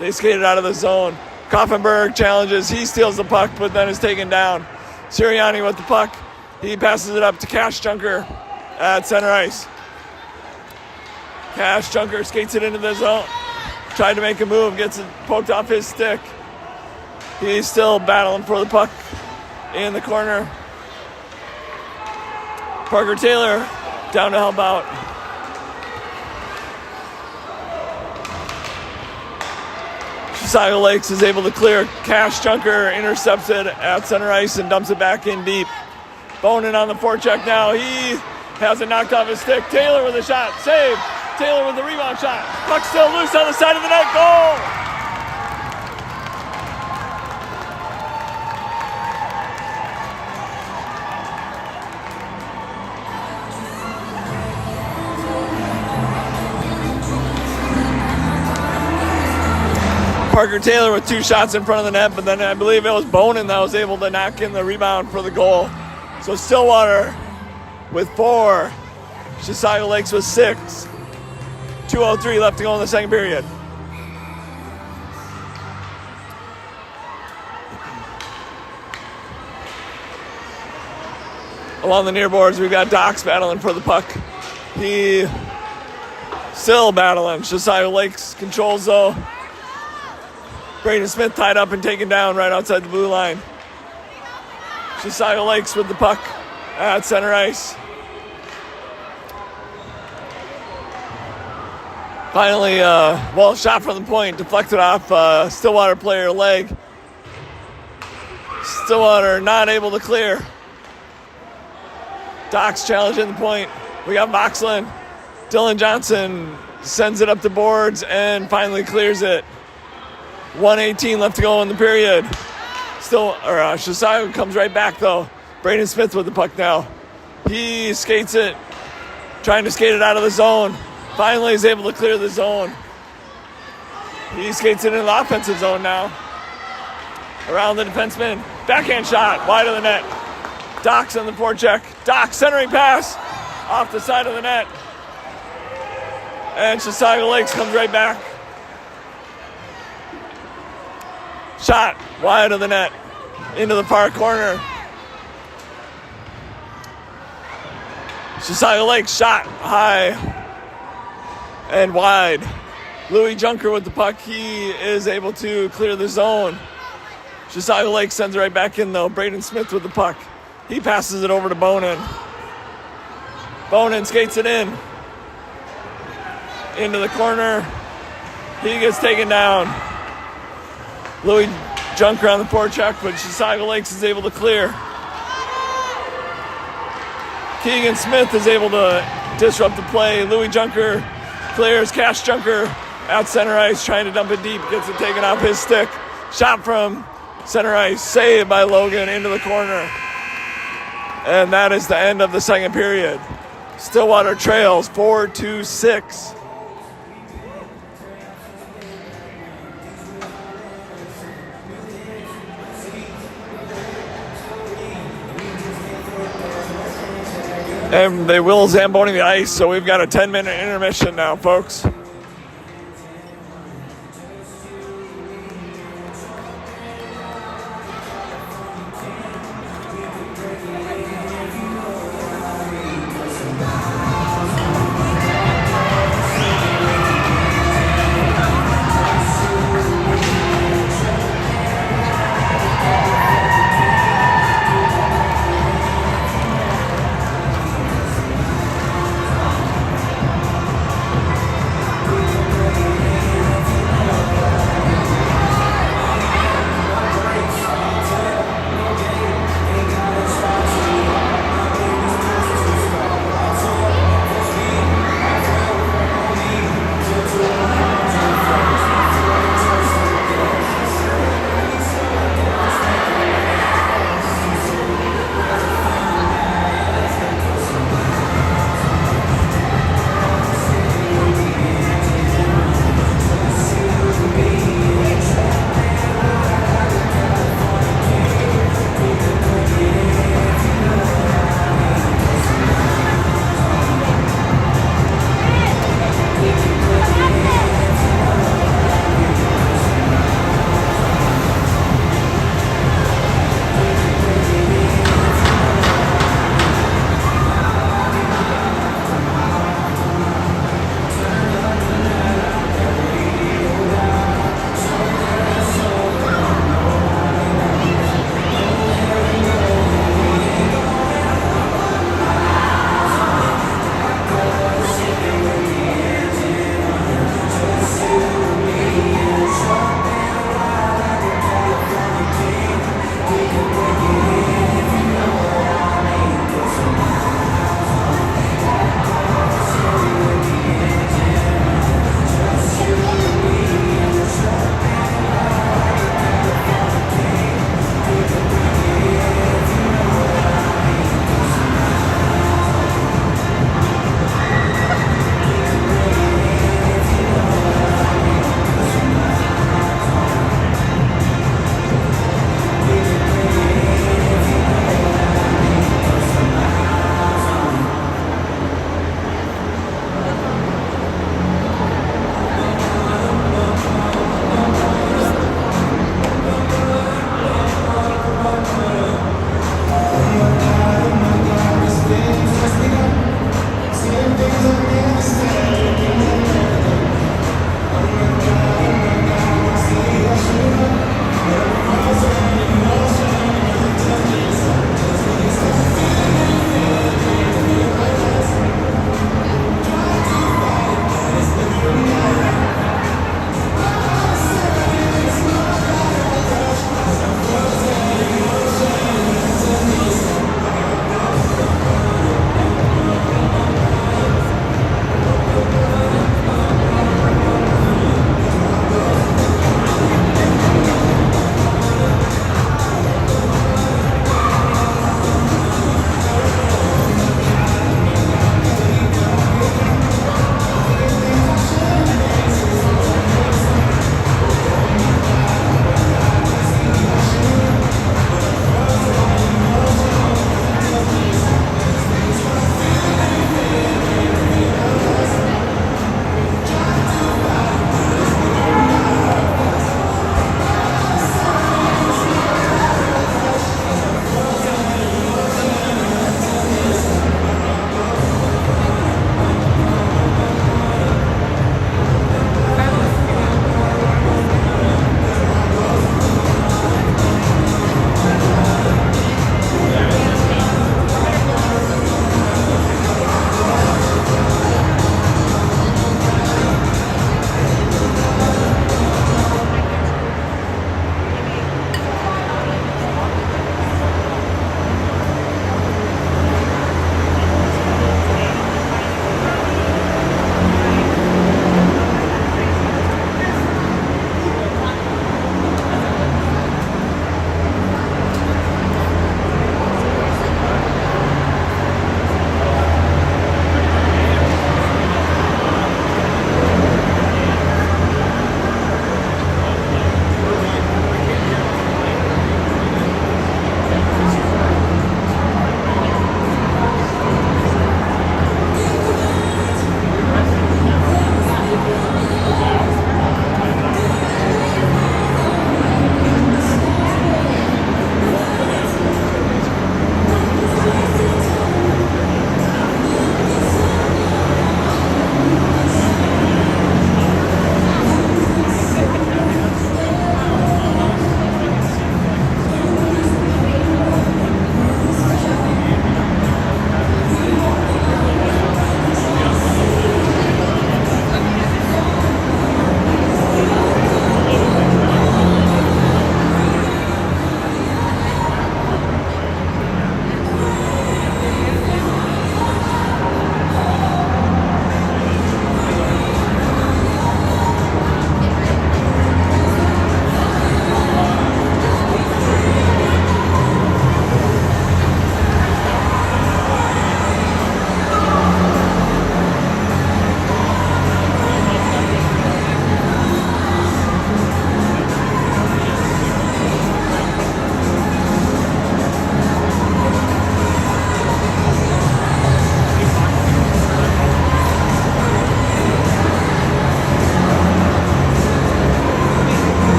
They skated out of the zone. Koffenberg challenges. He steals the puck, but then is taken down. Sirianni with the puck. He passes it up to Cash Junker at center ice. Cash Junker skates it into the zone. Tried to make a move, gets it poked off his stick. He's still battling for the puck in the corner. Parker Taylor down to help out. Chisago Lakes is able to clear. Cash Junker intercepts it at center ice and dumps it back in deep. Bonin on the forecheck now. He has it knocked off his stick. Taylor with a shot. Save. Taylor with the rebound shot. Puck still loose on the side of the net. Goal! Parker Taylor with two shots in front of the net, but then I believe it was Bonin that was able to knock in the rebound for the goal. So Stillwater with 4. Chisago Lakes with 6. 2:03 left to go in the second period. Along the near boards, we've got Dox battling for the puck. He still battling. Chisago Lakes controls though. Braden Smith tied up and taken down right outside the blue line. Chisago Lakes with the puck at center ice. Finally, shot from the point, deflected off Stillwater player leg. Stillwater not able to clear. Dox challenging the point. We got Moxlin. Dylan Johnson sends it up the boards and finally clears it. 1:18 left to go in the period. Chisago comes right back though. Braden Smith with the puck now. He skates it, trying to skate it out of the zone. Finally is able to clear the zone. He skates it in the offensive zone now. Around the defenseman. Backhand shot, wide of the net. Dox on the forecheck. Dox centering pass off the side of the net. And Chisago Lakes comes right back. Shot wide of the net into the far corner. Chisago Lakes shot high and wide. Louis Junker with the puck. He is able to clear the zone. Chisago Lake sends it right back in, though. Braden Smith with the puck. He passes it over to Bonin. Bonin skates it in. Into the corner. He gets taken down. Louis Junker on the forecheck, but Chisago Lakes is able to clear. Keegan Smith is able to disrupt the play. Louis Junker clears. Cash Junker at center ice, trying to dump it deep. Gets it taken off his stick. Shot from center ice. Saved by Logan into the corner. And that is the end of the second period. Stillwater trails 4-6. And they will Zamboni the ice, so we've got a 10-minute intermission now, folks.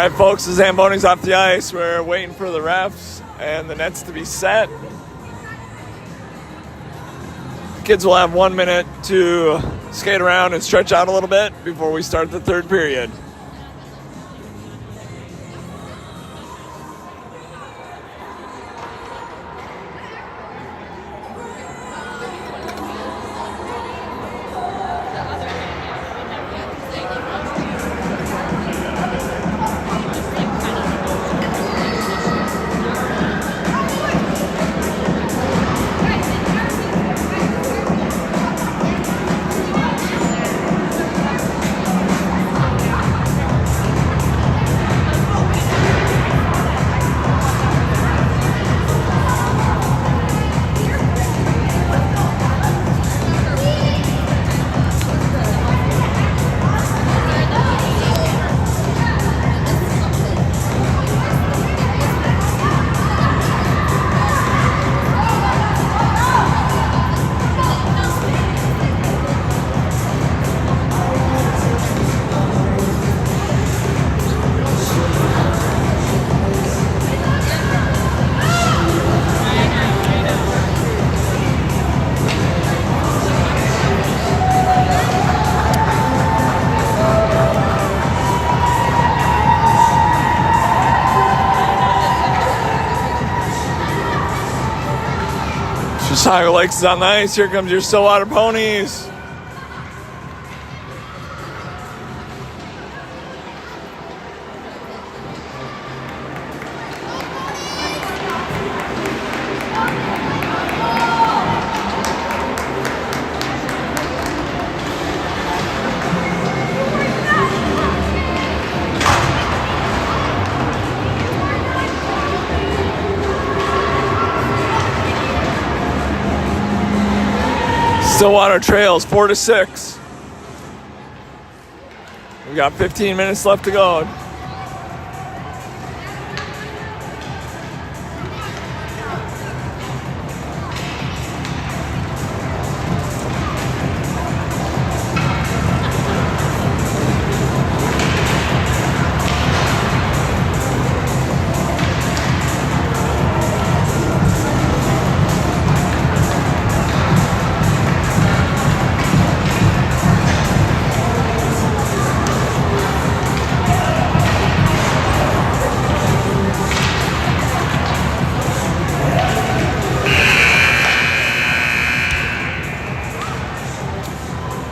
right, folks, the Zamboni's off the ice. We're waiting for the refs and the nets to be set. The kids will have 1 minute to skate around and stretch out a little bit before we start the third period. Chisago Lakes is on the ice. Here comes your Stillwater Ponies. Stillwater trails 4-6. We got 15 minutes left to go.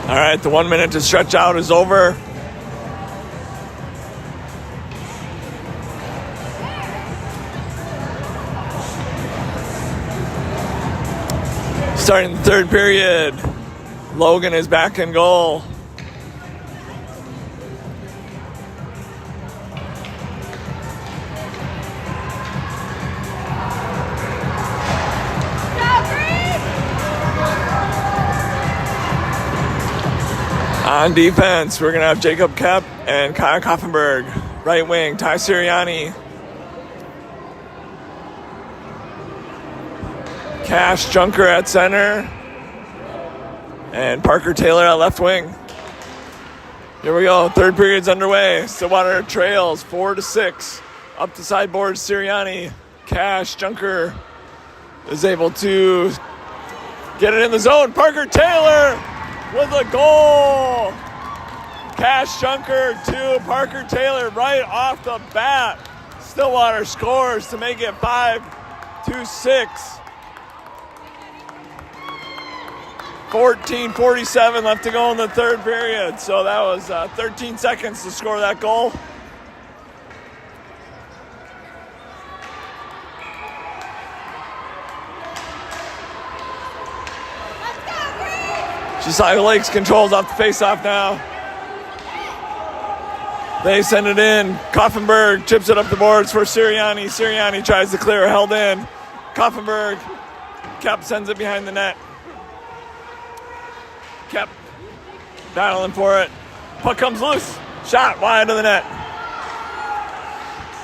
All right, the 1 minute to stretch out is over. Starting the third period, Logan is back in goal. On defense, we're going to have Jacob Kep and Kyle Koffenberg. Right wing, Ty Sirianni. Cash Junker at center. And Parker Taylor at left wing. Here we go. Third period's underway. Stillwater trails 4-6. Up the sideboard, Sirianni. Cash Junker is able to get it in the zone. Parker Taylor with a goal. Cash Junker to Parker Taylor right off the bat. Stillwater scores to make it 5-6. 14:47 left to go in the third period. So that was 13 seconds to score that goal. Chisago Lakes controls off the faceoff now. They send it in. Koffenberg chips it up the boards for Sirianni. Sirianni tries to clear, held in. Koffenberg. Kep sends it behind the net. Kep battling for it. Puck comes loose. Shot wide of the net.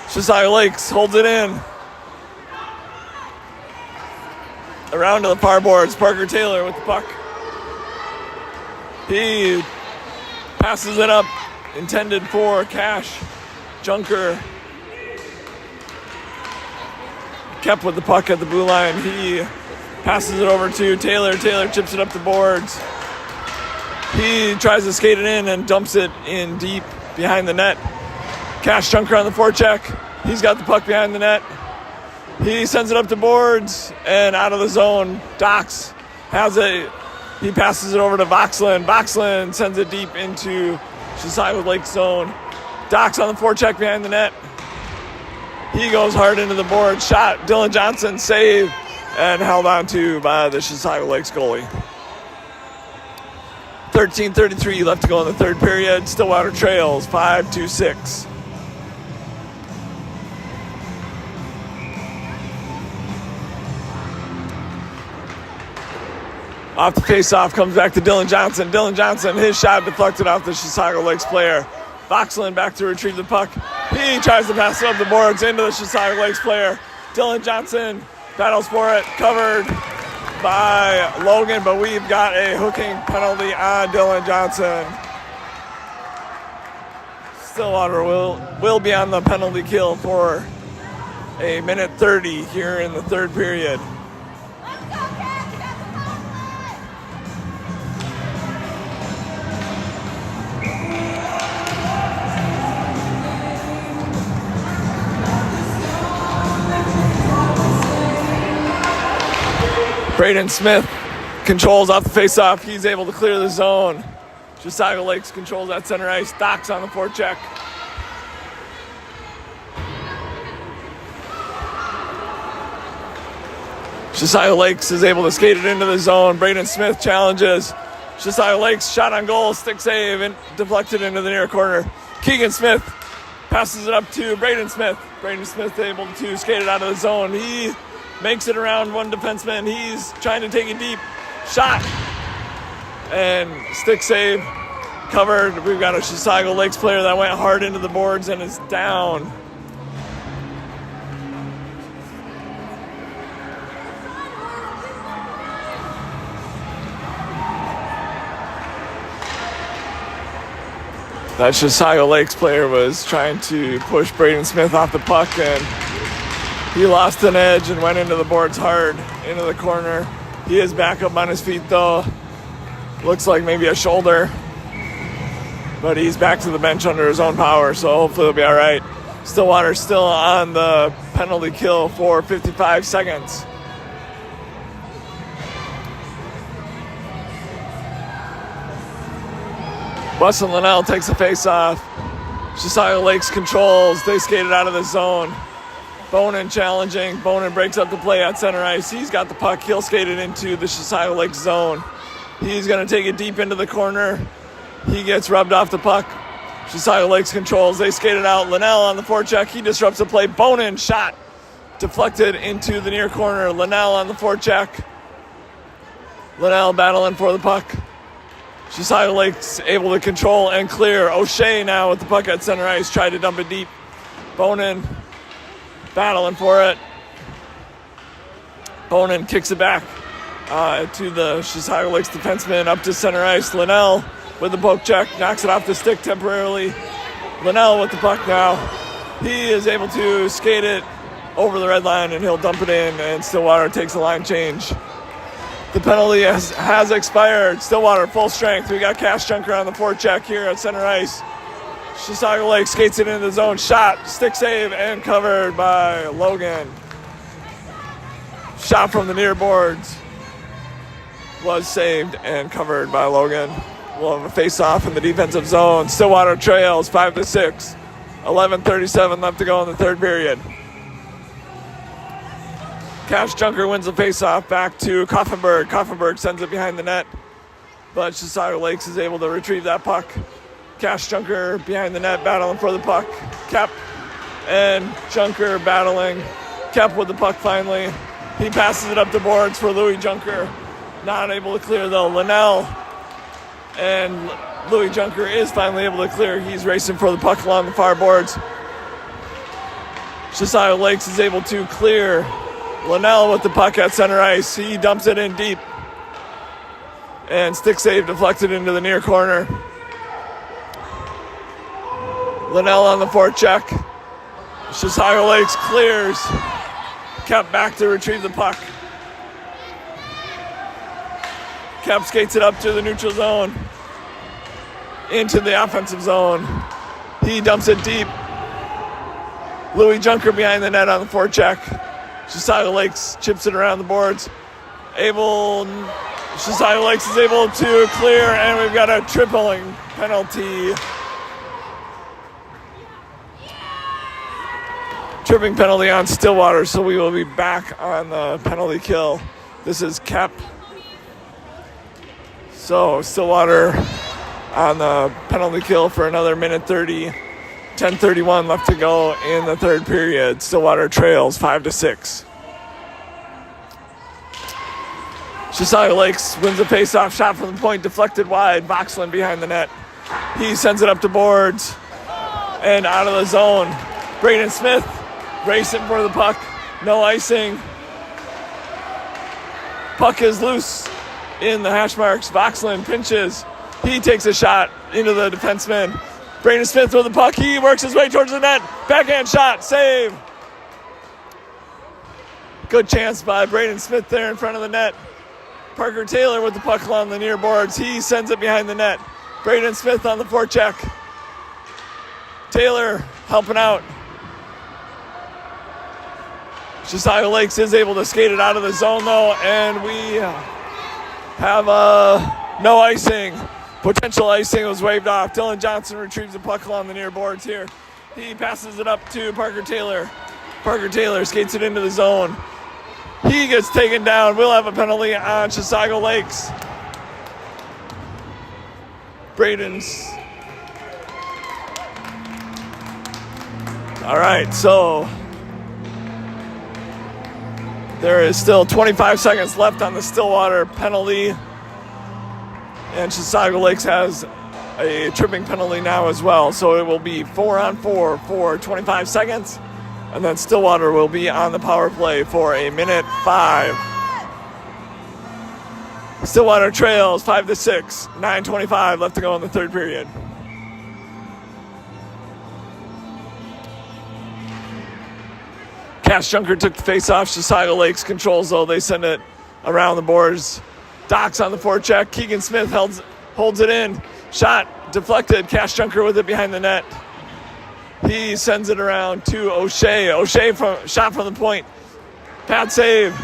Chisago Lakes holds it in. Around to the far boards. Parker Taylor with the puck. He passes it up, intended for Cash Junker kept with the puck at the blue line. He passes it over to Taylor. Taylor chips it up the boards. He tries to skate it in and dumps it in deep behind the net. Cash Junker on the forecheck. He's got the puck behind the net. He sends it up the boards and out of the zone. Dox has it. He passes it over to Voxland. Voxland sends it deep into Chisago Lake zone. Dox on the forecheck behind the net. He goes hard into the board. Shot. Dylan Johnson save and held on to by the Chisago Lakes goalie. 13:33 left to go in the third period. Stillwater trails 5-6. Off the face-off, comes back to Dylan Johnson. Dylan Johnson, his shot deflected off the Chisago Lakes player. Voxland back to retrieve the puck. He tries to pass it up the boards into the Chisago Lakes player. Dylan Johnson battles for it, covered by Logan, but we've got a hooking penalty on Dylan Johnson. Stillwater will be on the penalty kill for a minute 30 here in the third period. Braden Smith controls off the faceoff. He's able to clear the zone. Chisago Lakes controls that center ice. Dox on the forecheck. Chisago Lakes is able to skate it into the zone. Braden Smith challenges. Chisago Lakes shot on goal, stick save, and deflected into the near corner. Keegan Smith passes it up to Braden Smith. Braden Smith able to skate it out of the zone. He makes it around one defenseman. He's trying to take it deep. Shot. And stick save. Covered. We've got a Chisago Lakes player that went hard into the boards and is down. That Chisago Lakes player was trying to push Braden Smith off the puck, and he lost an edge and went into the boards hard, into the corner. He is back up on his feet, though. Looks like maybe a shoulder, but he's back to the bench under his own power, so hopefully he'll be all right. Stillwater's still on the penalty kill for 55 seconds. Weston Linnell takes a face-off. Chisago Lakes controls. They skated out of the zone. Bonin challenging. Bonin breaks up the play at center ice. He's got the puck. He'll skate it into the Chisago Lakes zone. He's going to take it deep into the corner. He gets rubbed off the puck. Chisago Lakes controls. They skate it out. Linnell on the forecheck. He disrupts the play. Bonin shot. Deflected into the near corner. Linnell on the forecheck. Linnell battling for the puck. Chisago Lakes able to control and clear. O'Shea now with the puck at center ice. Tried to dump it deep. Bonin battling for it. Bonin kicks it back to the Chisago Lakes defenseman up to center ice. Linnell with the poke check. Knocks it off the stick temporarily. Linnell with the puck now. He is able to skate it over the red line and he'll dump it in, and Stillwater takes a line change. The penalty has expired. Stillwater full strength. We got Cash Junker on the forecheck here at center ice. Chisago Lake skates it into the zone. Shot, stick save, and covered by Logan. Shot from the near boards was saved and covered by Logan. We'll have a face-off in the defensive zone. Stillwater trails 5-6. 11:37 left to go in the third period. Cash Junker wins the face-off back to Koffenberg. Koffenberg sends it behind the net, but Chisago Lakes is able to retrieve that puck. Cash Junker behind the net battling for the puck. Kep and Junker battling. Kep with the puck finally. He passes it up the boards for Louis Junker. Not able to clear though. Linnell and Louis Junker is finally able to clear. He's racing for the puck along the far boards. Chisago Lakes is able to clear. Linnell with the puck at center ice. He dumps it in deep. And stick save deflected into the near corner. Linnell on the forecheck. Chisago Lakes clears. Kemp back to retrieve the puck. Kemp skates it up to the neutral zone. Into the offensive zone. He dumps it deep. Louis Junker behind the net on the forecheck. Chisago Lakes chips it around the boards. Chisago Lakes is able to clear, and we've got a tripling penalty. Tripping penalty on Stillwater, so we will be back on the penalty kill. This is Kep. So Stillwater on the penalty kill for another minute 30. 10:31 left to go in the third period. Stillwater trails 5-6. Chisago Lakes wins a face-off shot from the point, deflected wide. Voxland behind the net. He sends it up to boards and out of the zone. Braden Smith racing for the puck. No icing. Puck is loose in the hash marks. Voxland pinches. He takes a shot into the defenseman. Braden Smith with the puck. He works his way towards the net. Backhand shot. Save. Good chance by Braden Smith there in front of the net. Parker Taylor with the puck along the near boards. He sends it behind the net. Braden Smith on the forecheck. Taylor helping out. Chisago Lakes is able to skate it out of the zone, though, and we have no icing. Potential icing was waved off. Dylan Johnson retrieves the puck along the near boards here. He passes it up to Parker Taylor. Parker Taylor skates it into the zone. He gets taken down. We'll have a penalty on Chisago Lakes. Braden's. All right, so there is still 25 seconds left on the Stillwater penalty. And Chisago Lakes has a tripping penalty now as well. So it will be 4-on-4 for 25 seconds. And then Stillwater will be on the power play for a minute 5. Stillwater trails 5-6. 9:25 left to go in the third period. Cash Junker took the face-off. Chisago Lakes controls, though. They send it around the boards. Docks on the forecheck. Keegan Smith holds it in. Shot deflected. Cash Junker with it behind the net. He sends it around to O'Shea. O'Shea shot from the point. Pad save.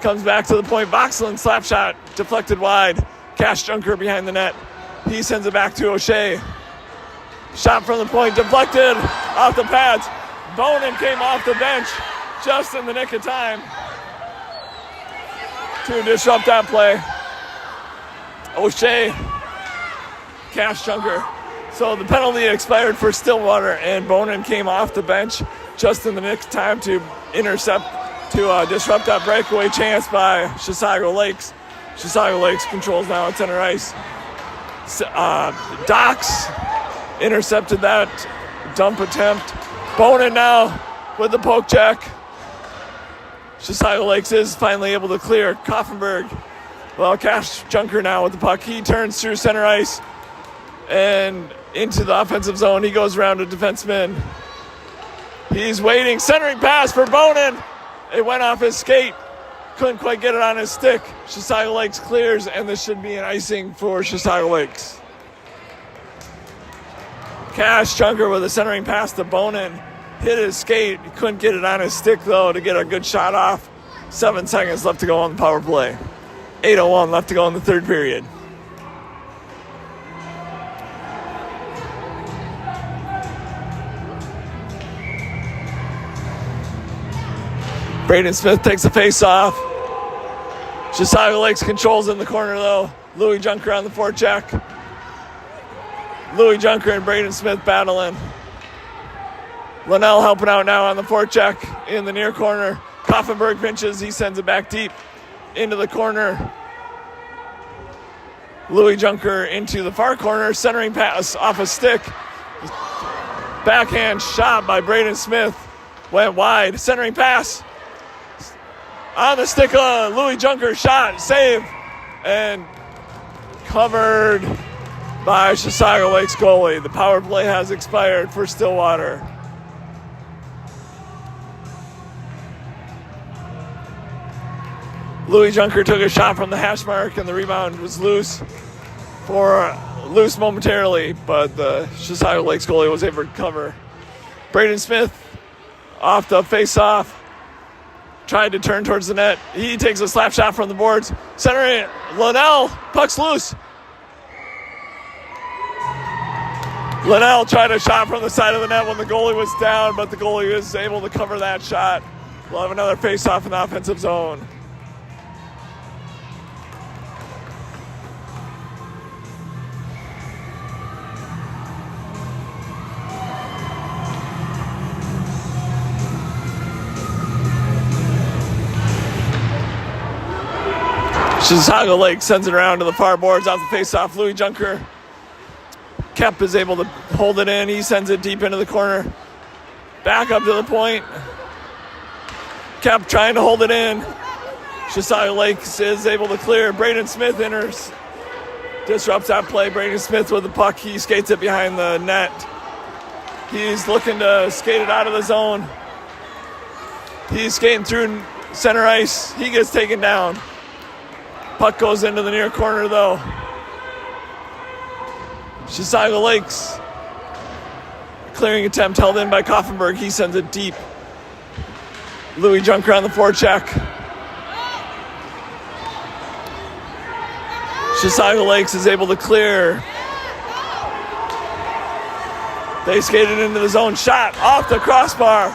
Comes back to the point. Voxland slap shot deflected wide. Cash Junker behind the net. He sends it back to O'Shea. Shot from the point. Deflected off the pads. Bonin came off the bench just in the nick of time to disrupt that play. O'Shea, Cash Junker. So the penalty expired for Stillwater, and Bonin came off the bench just in the nick of time to intercept, to disrupt that breakaway chance by Chisago Lakes. Chisago Lakes controls now at center ice. Docks intercepted that dump attempt. Bonin now with the poke check. Chisago Lakes is finally able to clear. Koffenberg. Well, Cash Junker now with the puck. He turns through center ice and into the offensive zone. He goes around a defenseman. He's waiting. Centering pass for Bonin. It went off his skate. Couldn't quite get it on his stick. Chisago Lakes clears, and this should be an icing for Chisago Lakes. Cash Junker with a centering pass to Bonin. Hit his skate. He couldn't get it on his stick, though, to get a good shot off. 7 seconds left to go on the power play. 8:01 left to go in the third period. Braden Smith takes a face-off. Chisago Lakes controls in the corner, though. Louis Junker on the forecheck. Louis Junker and Braden Smith battling. Linnell helping out now on the forecheck in the near corner. Koffenberg pinches. He sends it back deep into the corner. Louis Junker into the far corner. Centering pass off a stick. Backhand shot by Braden Smith. Went wide. Centering pass. On the stick of Louis Junker. Shot. Save. And covered by Chisago Lakes goalie. The power play has expired for Stillwater. Louis Junker took a shot from the hash mark, and the rebound was loose momentarily, but the Chisago Lakes goalie was able to recover. Braden Smith off the face-off, tried to turn towards the net. He takes a slap shot from the boards. Center Linnell, puck's loose. Linnell tried a shot from the side of the net when the goalie was down, but the goalie was able to cover that shot. We'll have another face-off in the offensive zone. Chisago Lake sends it around to the far boards off the face-off. Louis Junker. Kep is able to hold it in. He sends it deep into the corner. Back up to the point. Kep trying to hold it in. Chisago Lake is able to clear. Braden Smith enters. Disrupts that play. Braden Smith with the puck. He skates it behind the net. He's looking to skate it out of the zone. He's skating through center ice. He gets taken down. Puck goes into the near corner, though. Chisago Lakes. Clearing attempt held in by Koffenberg. He sends it deep. Louis Junker on the forecheck. Chisago Lakes is able to clear. They skated into the zone. Shot off the crossbar.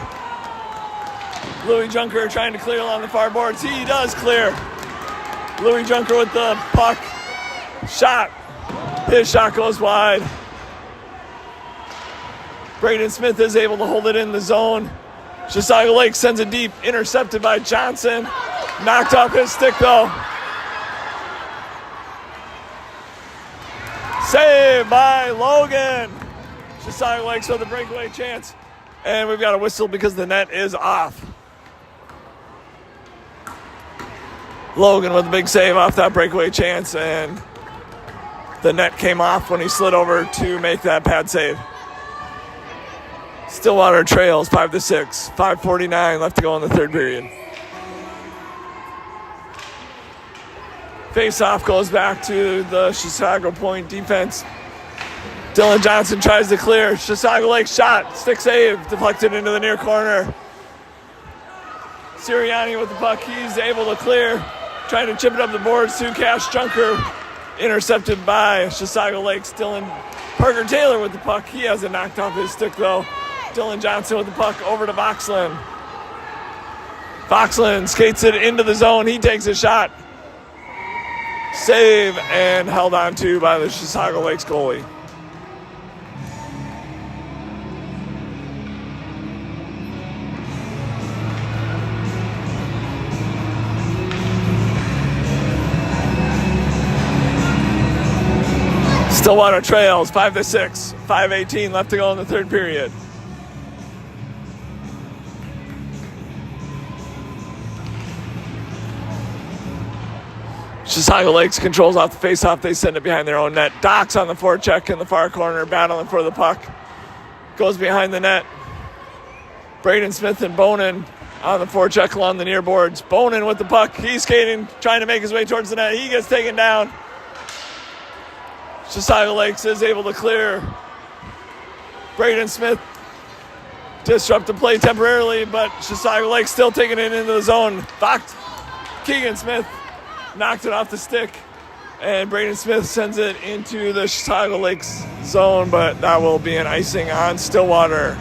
Louis Junker trying to clear along the far boards. He does clear. Louis Junker with the puck. Shot. His shot goes wide. Braden Smith is able to hold it in the zone. Chisago Lake sends it deep. Intercepted by Johnson. Knocked off his stick, though. Saved by Logan. Chisago Lakes with a breakaway chance. And we've got a whistle because the net is off. Logan with a big save off that breakaway chance, and the net came off when he slid over to make that pad save. Stillwater trails 5-6, 5:49 left to go in the third period. Face-off goes back to the Chisago point defense. Dylan Johnson tries to clear. Chisago Lake shot, stick save, deflected into the near corner. Sirianni with the puck, he's able to clear. Trying to chip it up the boards to Cash Junker. Intercepted by Chisago Lakes. Dylan Parker Taylor with the puck. He hasn't knocked off his stick, though. Dylan Johnson with the puck over to Voxland. Voxland skates it into the zone. He takes a shot. Save and held on to by the Chisago Lakes goalie. Stillwater trails 5-6, 5:18 left to go in the third period. Chisago Lakes controls off the face-off. They send it behind their own net. Docks on the forecheck in the far corner, battling for the puck. Goes behind the net. Braden Smith and Bonin on the forecheck along the near boards. Bonin with the puck. He's skating, trying to make his way towards the net. He gets taken down. Chisago Lakes is able to clear. Braden Smith disrupt the play temporarily, but Chisago Lakes still taking it into the zone. Keegan Smith knocked it off the stick, and Braden Smith sends it into the Chisago Lakes zone, but that will be an icing on Stillwater.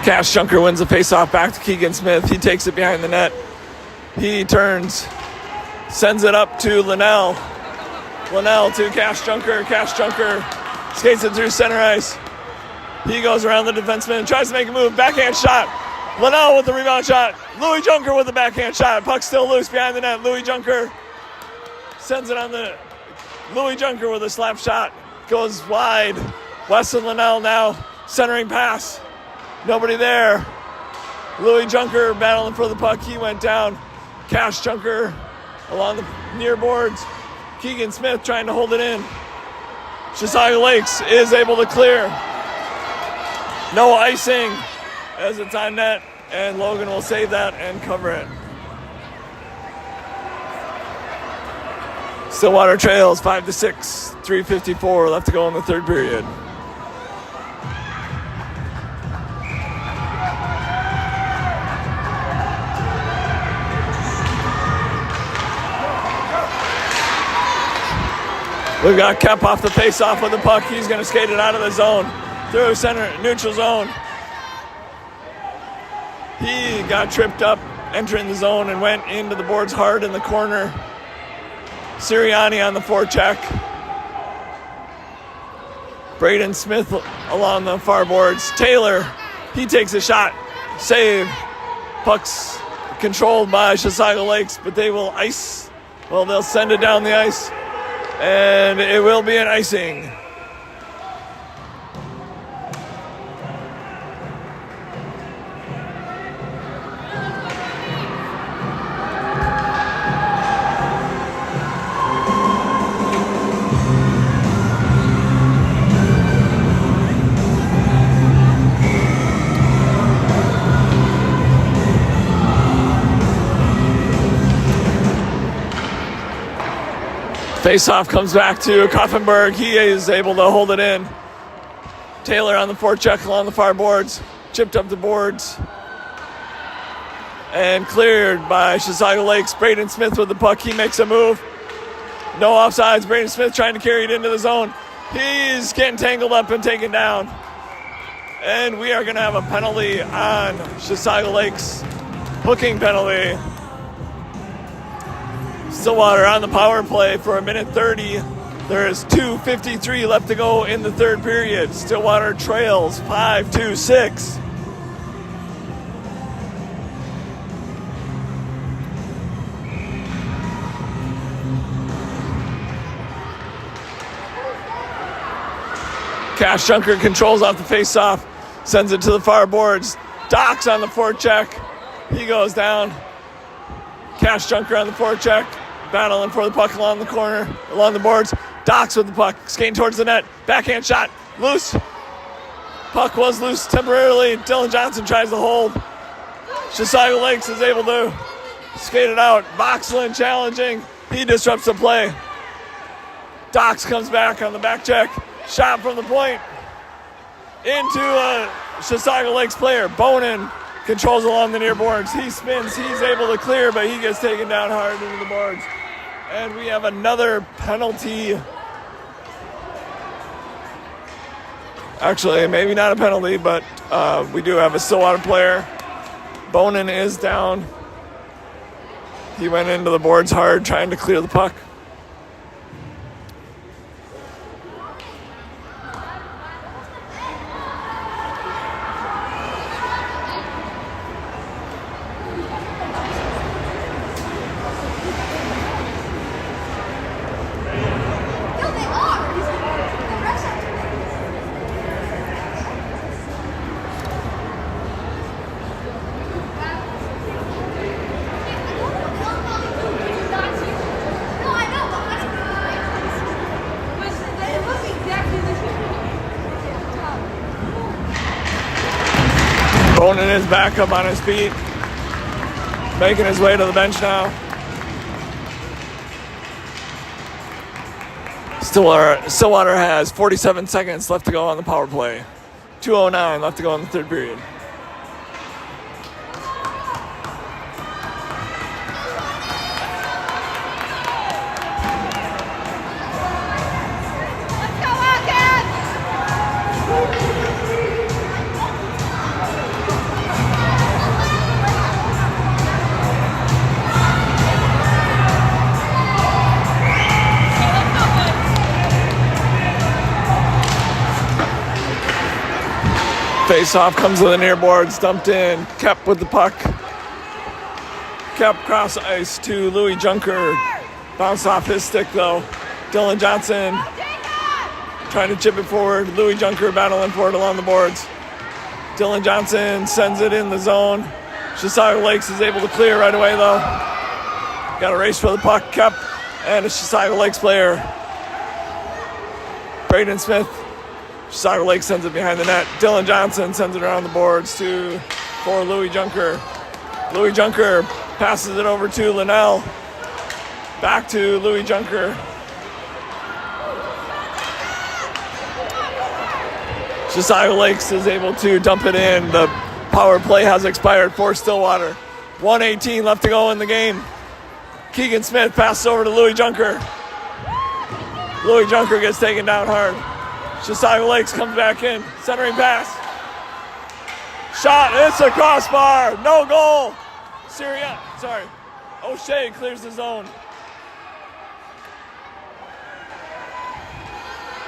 Cash Junker wins the faceoff back to Keegan Smith. He takes it behind the net. He turns, sends it up to Linnell. Linnell to Cash Junker. Cash Junker skates it through center ice. He goes around the defenseman, tries to make a move. Backhand shot. Linnell with the rebound shot. Louis Junker with the backhand shot. Puck still loose behind the net. Louis Junker sends it on the Louis Junker with a slap shot. Goes wide. Weston Linnell now centering pass. Nobody there. Louis Junker battling for the puck. He went down. Cash Junker along the near boards. Keegan Smith trying to hold it in. Chisago Lakes is able to clear. No icing as it's on net, and Logan will save that and cover it. Stillwater trails 5-6, 3:54 left to go in the third period. We've got Kep off the face-off with the puck. He's going to skate it out of the zone, through center, neutral zone. He got tripped up entering the zone and went into the boards hard in the corner. Sirianni on the forecheck. Braden Smith along the far boards. Taylor, he takes a shot. Save. Puck's controlled by Chisago Lakes, but they will ice. Well, they'll send it down the ice, and it will be an icing. Face-off comes back to Koffenberg. He is able to hold it in. Taylor on the forecheck along the far boards. Chipped up the boards. And cleared by Chisago Lakes. Braden Smith with the puck. He makes a move. No offsides. Braden Smith trying to carry it into the zone. He's getting tangled up and taken down. And we are going to have a penalty on Chisago Lakes. Hooking penalty. Stillwater on the power play for 1:30. There is 2:53 left to go in the third period. Stillwater trails 5-6. Cash Junker controls off the face-off, sends it to the far boards. Docks on the forecheck. He goes down. Cash Junker on the forecheck, battling for the puck along the corner, along the boards. Docks with the puck, skating towards the net. Backhand shot, loose. Puck was loose temporarily. Dylan Johnson tries to hold. Chisago Lakes is able to skate it out. Boxlin challenging. He disrupts the play. Docks comes back on the back check. Shot from the point into a Chisago Lakes player. Bonin controls along the near boards. He spins. He's able to clear, but he gets taken down hard into the boards. And we have another penalty. Actually, maybe not a penalty, but we do have a Stillwater player. Bonin is down. He went into the boards hard trying to clear the puck. Bonin is back up on his feet, making his way to the bench now. Stillwater has 47 seconds left to go on the power play. 2:09 left to go in the third period. Face-off comes to the near boards, dumped in. Kep with the puck. Kep cross ice to Louis Junker. Bounced off his stick though. Dylan Johnson trying to chip it forward. Louis Junker battling for it along the boards. Dylan Johnson sends it in the zone. Chisago Lakes is able to clear right away, though. Got a race for the puck. Kep and a Chisago Lakes player. Braden Smith. Chisago Lakes sends it behind the net. Dylan Johnson sends it around the boards for Louis Junker. Louis Junker passes it over to Linnell. Back to Louis Junker. Chisago Lakes is able to dump it in. The power play has expired for Stillwater. 1:18 left to go in the game. Keegan Smith passes over to Louis Junker. Louis Junker gets taken down hard. Chisago Lakes comes back in. Centering pass. Shot. It's a crossbar. No goal. O'Shea clears the zone.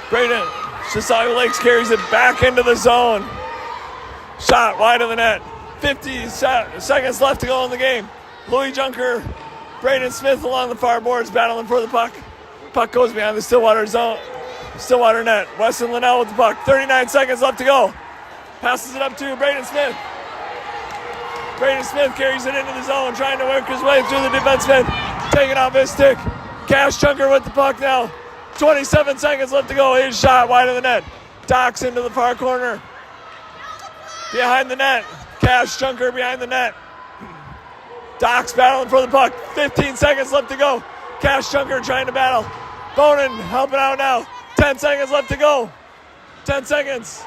Braden. Chisago Lakes carries it back into the zone. Shot wide of the net. 50 seconds left to go in the game. Louis Junker, Braden Smith along the far boards battling for the puck. Puck goes behind the Stillwater zone. Stillwater net. Weston Linnell with the puck. 39 seconds left to go. Passes it up to Braden Smith. Braden Smith carries it into the zone, trying to work his way through the defenseman. Taking off his stick. Cash Junker with the puck now. 27 seconds left to go. His shot wide of the net. Docks into the far corner. Behind the net. Cash Junker behind the net. Docks battling for the puck. 15 seconds left to go. Cash Junker trying to battle. Bonin helping out now. 10 seconds left to go. 10 seconds.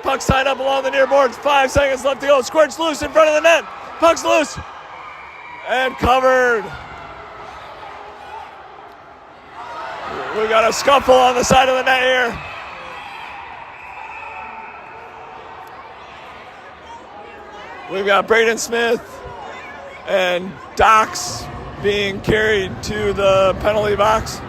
Puck's tied up along the near boards. 5 seconds left to go. Squirts loose in front of the net. Puck's loose. And covered. We got a scuffle on the side of the net here. We've got Braden Smith and Docks being carried to the penalty box.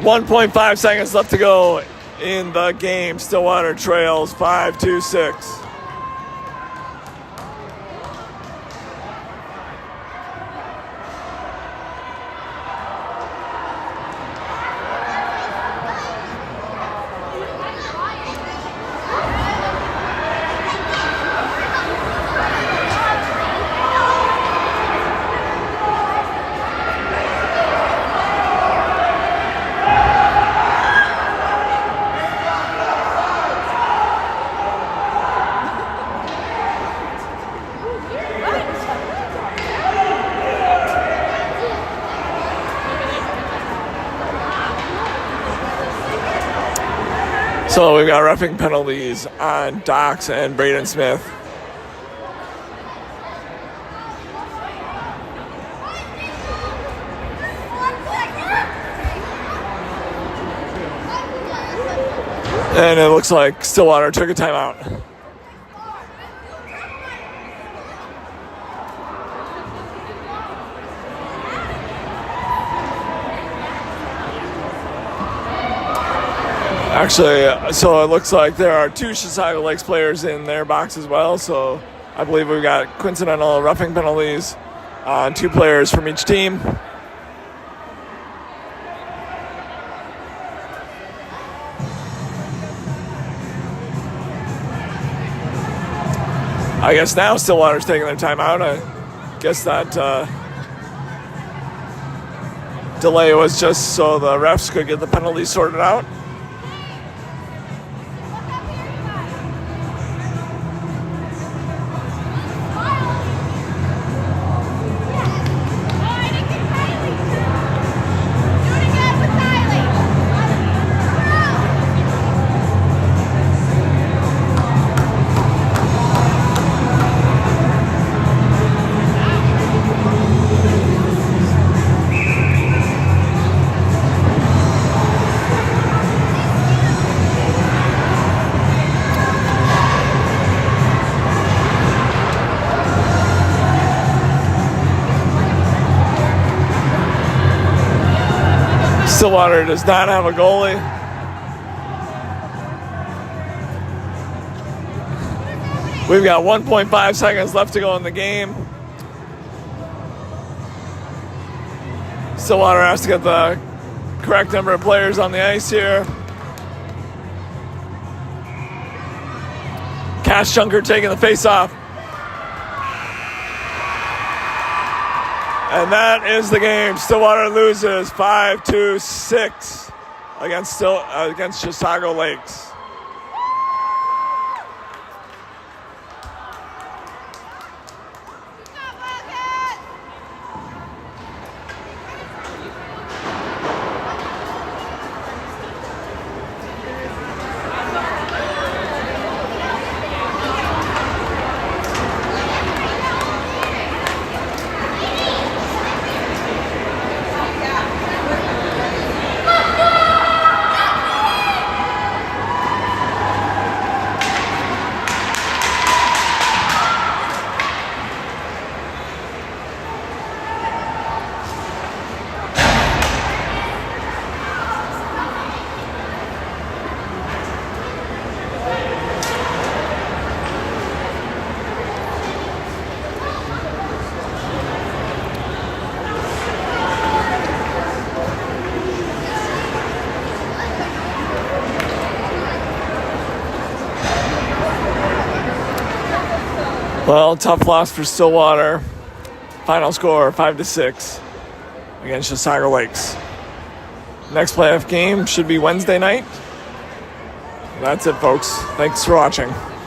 .5 seconds left to go in the game. Stillwater trails 5-6. So we've got roughing penalties on Docks and Braden Smith. And it looks like Stillwater took a timeout. Actually, so it looks like there are 2 Chisago Lakes players in their box as well. So I believe we've got coincidental roughing penalties on 2 players from each team. I guess now Stillwater's taking their timeout. I guess that delay was just so the refs could get the penalties sorted out. Stillwater does not have a goalie. We've got 1.5 seconds left to go in the game. Stillwater has to get the correct number of players on the ice here. Cash Junker taking the face-off. And that is the game. Stillwater loses 5-6 against Chisago Lakes. Well, tough loss for Stillwater. Final score 5-6 against Chisago Lakes. Next playoff game should be Wednesday night. That's it, folks. Thanks for watching.